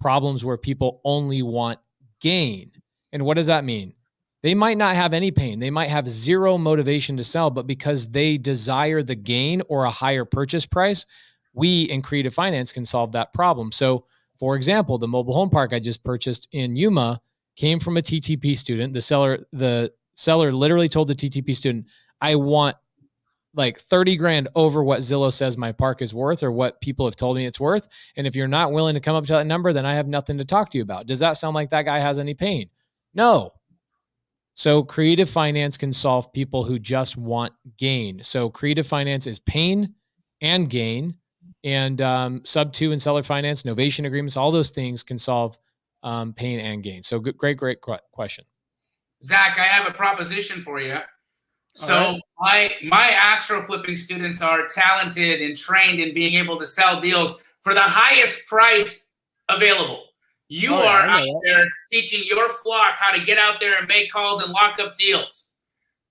problems where people only want gain. And what does that mean? They might not have any pain. They might have zero motivation to sell, but because they desire the gain or a higher purchase price, we in creative finance can solve that problem. So for example, the mobile home park I just purchased in Yuma came from a TTP student. The seller literally told the TTP student, I want like 30 grand over what Zillow says my park is worth, or what people have told me it's worth. And if you're not willing to come up to that number, then I have nothing to talk to you about. Does that sound like that guy has any pain? No. So creative finance can solve people who just want gain. So creative finance is pain and gain, and sub 2 and seller finance, novation agreements, all those things can solve pain and gain. So great question. Zach, I have a proposition for you. So my astro flipping students are talented and trained in being able to sell deals for the highest price available. You are out there teaching your flock how to get out there and make calls and lock up deals.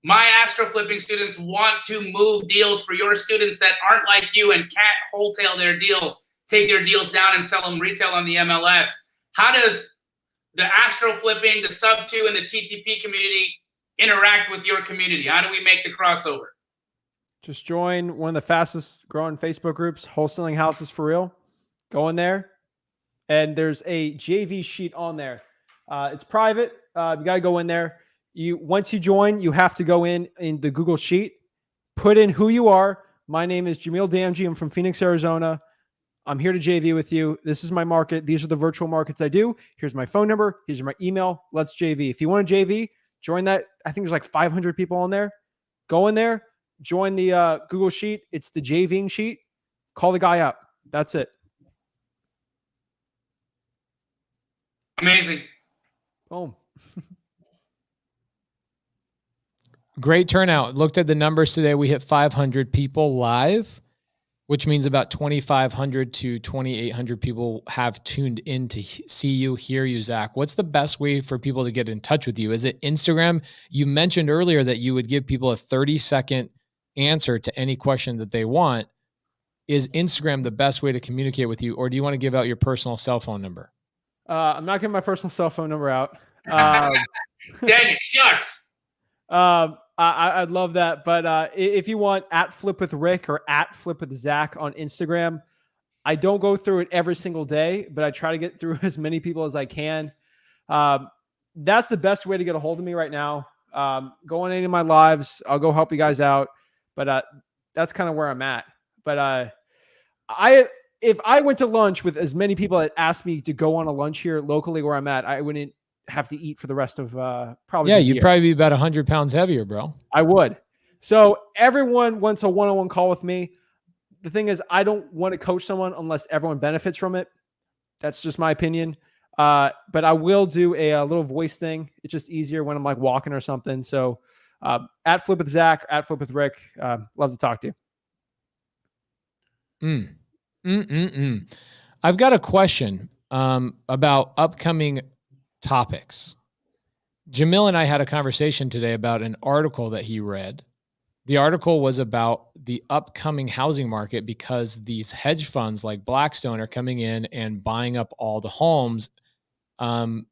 My astro flipping students want to move deals for your students that aren't like you and can't wholesale their deals, take their deals down and sell them retail on the MLS. How does the astro flipping, the sub 2, and the TTP community interact with your community? How do we make the crossover? Just join one of the fastest growing Facebook groups, Wholesaling Houses for Real. Go in there, and there's a JV sheet on there. It's private. You got to go in there. Once you join, you have to go in the Google Sheet, put in who you are. My name is Jamil Damji. I'm from Phoenix, Arizona. I'm here to JV with you. This is my market. These are the virtual markets I do. Here's my phone number. Here's my email. Let's JV. If you want to JV, join that. I think there's like 500 people on there. Go in there, join the Google Sheet. It's the JVing sheet. Call the guy up. That's it. Amazing. Boom. Great turnout. Looked at the numbers today. We hit 500 people live, which means about 2,500 to 2,800 people have tuned in to see you, hear you, Zach. What's the best way for people to get in touch with you? Is it Instagram? You mentioned earlier that you would give people a 30-second answer to any question that they want. Is Instagram the best way to communicate with you, or do you want to give out your personal cell phone number? I'm not giving my personal cell phone number out. Dang it, shucks. I'd love that. But if you want @Flip with Rick or @Flip with Zach on Instagram, I don't go through it every single day, but I try to get through as many people as I can. That's the best way to get a hold of me right now. Go on any of my lives. I'll go help you guys out. But that's kind of where I'm at. But if I went to lunch with as many people that asked me to go on a lunch here locally where I'm at, I wouldn't have to eat for the rest of probably. Yeah, you'd probably be about 100 pounds heavier, bro. I would. So everyone wants a one-on-one call with me. The thing is, I don't want to coach someone unless everyone benefits from it. That's just my opinion. But I will do a little voice thing. It's just easier when I'm like walking or something. So @Flip with Zach, @Flip with Rick. Love to talk to you. I've got a question about upcoming topics. Jamil and I had a conversation today about an article that he read. The article was about the upcoming housing market because these hedge funds like Blackstone are coming in and buying up all the homes. I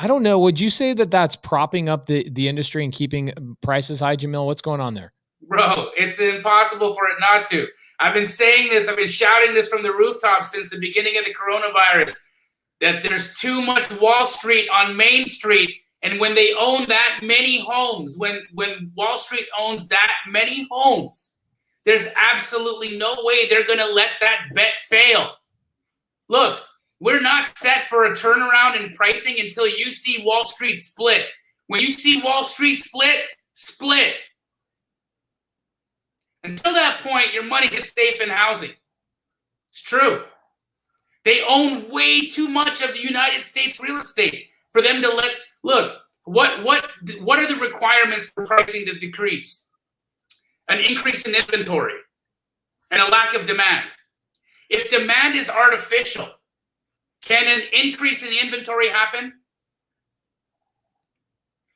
don't know. Would you say that that's propping up the industry and keeping prices high, Jamil? What's going on there? Bro, it's impossible for it not to. I've been saying this, I've been shouting this from the rooftops since the beginning of the coronavirus, that there's too much Wall Street on Main Street. And when they own that many homes, when Wall Street owns that many homes, there's absolutely no way they're going to let that bet fail. Look, we're not set for a turnaround in pricing until you see Wall Street split. When you see Wall Street split. Until that point, your money is safe in housing. It's true. They own way too much of the United States real estate for them to let. Look, what are the requirements for pricing to decrease? An increase in inventory and a lack of demand. If demand is artificial, can an increase in the inventory happen?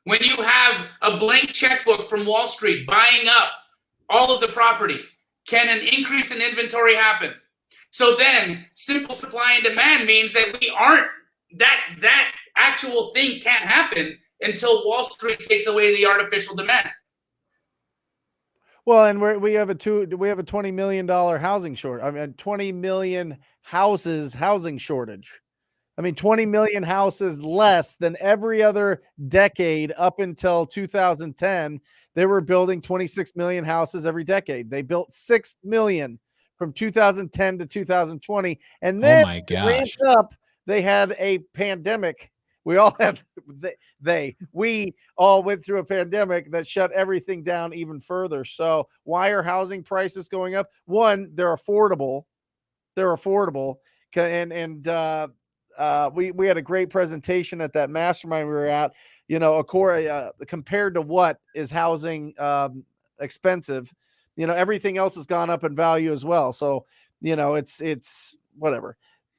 When you have a blank checkbook from Wall Street buying up all of the property, can an increase in inventory happen? So then simple supply and demand means that we aren't, that actual thing can't happen until Wall Street takes away the artificial demand. Well, and we have a $20 million housing short. I mean, 20 million houses housing shortage. I mean, 20 million houses less than every other decade up until 2010. They were building 26 million houses every decade. They built 6 million from 2010 to 2020. And then ramped up, they had a pandemic. We all went through a pandemic that shut everything down even further. So why are housing prices going up? One, they're affordable. And we had a great presentation at that mastermind we were at, you know, compared to what is housing expensive, you know, everything else has gone up in value as well. So, you know, it's whatever.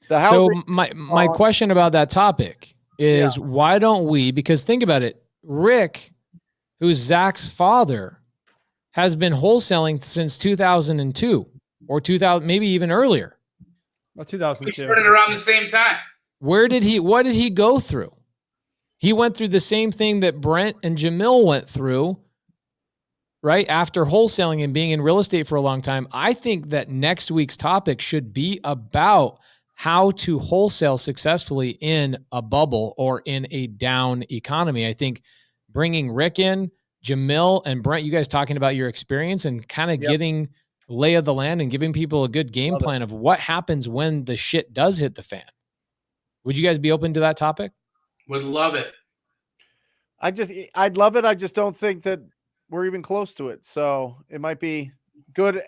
So my question about that topic is why don't we, because think about it, Rick, who's Zach's father, has been wholesaling since 2002 or 2000, maybe even earlier. Well, 2002. We started around the same time. What did he go through? He went through the same thing that Brent and Jamil went through, right? After wholesaling and being in real estate for a long time. I think that next week's topic should be about how to wholesale successfully in a bubble or in a down economy. I think bringing Rick in, Jamil and Brent, you guys talking about your experience and kind of getting lay of the land and giving people a good game plan of what happens when the shit does hit the fan. Would you guys be open to that topic? Would love it. I'd love it. I just don't think that we're even close to it. So it might be good.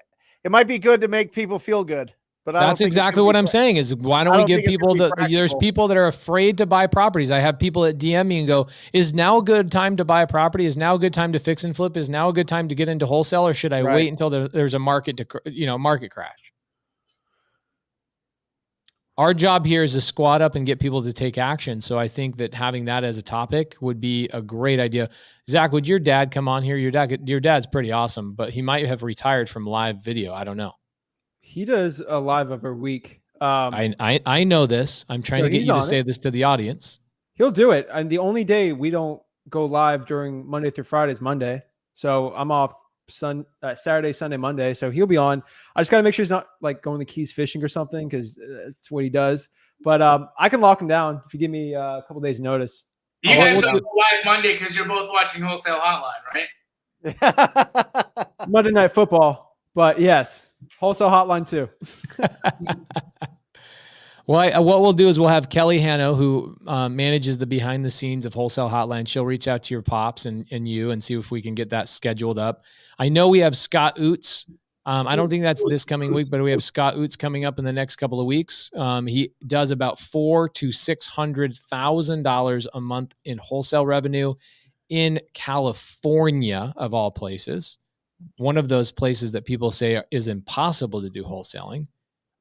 It might be good to make people feel good. But that's exactly what I'm saying is why don't we give people there's people that are afraid to buy properties. I have people that DM me and go, is now a good time to buy a property? Is now a good time to fix and flip? Is now a good time to get into wholesale, or should I wait until there's a market market crash? Our job here is to squat up and get people to take action. So I think that having that as a topic would be a great idea. Zach, would your dad come on here? Your dad's pretty awesome, but he might have retired from live video. I don't know. He does a live every week. I know this. I'm trying to get you to say this to the audience. He'll do it. And the only day we don't go live during Monday through Friday is Monday. So I'm off Saturday, Sunday, Monday. So he'll be on. I just got to make sure he's not like going the Keys fishing or something, because it's what he does. But I can lock him down if you give me a couple days notice. You guys don't go live Monday because you're both watching Wholesale Hotline, right? Monday Night Football. But yes. Wholesale Hotline too. Well, what we'll do is we'll have Kelly Hanno, who manages the behind the scenes of Wholesale Hotline. She'll reach out to your pops and you and see if we can get that scheduled up. I know we have Scott Oots. I don't think that's this coming week, but we have Scott Oots coming up in the next couple of weeks. He does about $400,000 to $600,000 a month in wholesale revenue in California, of all places. One of those places that people say is impossible to do wholesaling.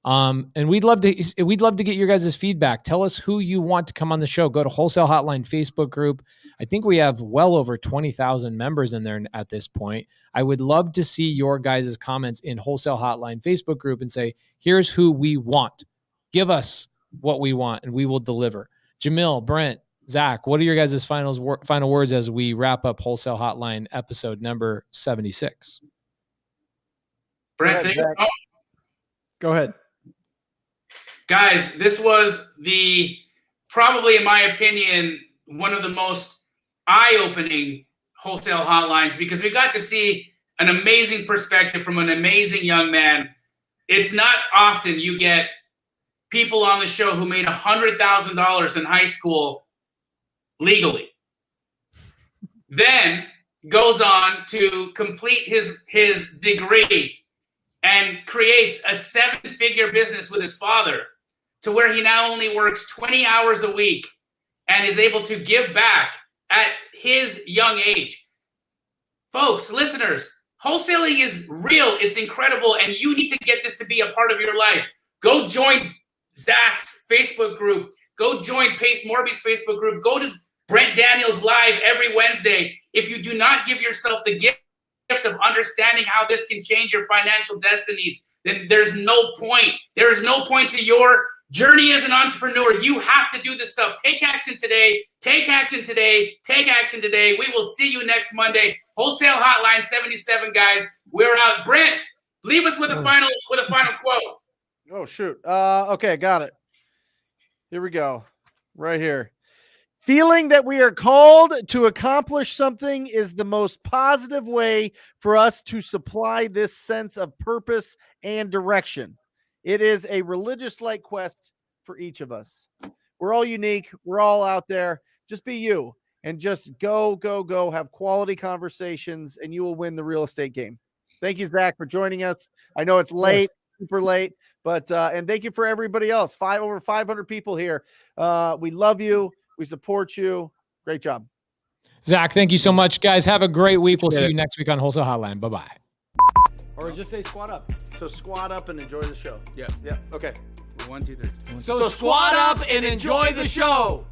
And we'd love to get your guys' feedback. Tell us who you want to come on the show. Go to Wholesale Hotline Facebook group. I think we have well over 20,000 members in there at this point. I would love to see your guys' comments in Wholesale Hotline Facebook group and say, here's who we want. Give us what we want and we will deliver. Jamil, Brent, Zach, what are your guys' final words as we wrap up Wholesale Hotline episode number 76? Brent, ahead, take Zach. it. Go ahead. Guys, this was probably, in my opinion, one of the most eye-opening wholesale hotlines, because we got to see an amazing perspective from an amazing young man. It's not often you get people on the show who made $100,000 in high school legally. Then goes on to complete his degree and creates a 7-figure business with his father, to where he now only works 20 hours a week and is able to give back at his young age. Folks, listeners, wholesaling is real. It's incredible. And you need to get this to be a part of your life. Go join Zach's Facebook group. Go join Pace Morby's Facebook group. Go to Brent Daniels Live every Wednesday. If you do not give yourself the gift of understanding how this can change your financial destinies, then there's no point. There is no point to your journey as an entrepreneur. You have to do this stuff. Take action today. Take action today. Take action today. We will see you next Monday. Wholesale Hotline 77, guys. We're out. Brent, leave us with a final quote. Oh, shoot. Okay, got it. Here we go. Right here. Feeling that we are called to accomplish something is the most positive way for us to supply this sense of purpose and direction. It is a religious-like quest for each of us. We're all unique. We're all out there. Just be you and just go, go, go. Have quality conversations, and you will win the real estate game. Thank you, Zach, for joining us. I know it's late, super late, but and thank you for everybody else. Over 500 people here. We love you. We support you. Great job. Zach, thank you so much, guys. Have a great week. We'll see you next week on Wholesale Hotline. Bye-bye. Or just say squat up. So squat up and enjoy the show. Yeah. Yeah. Okay. 1, 2, 3. So squat up and enjoy the show.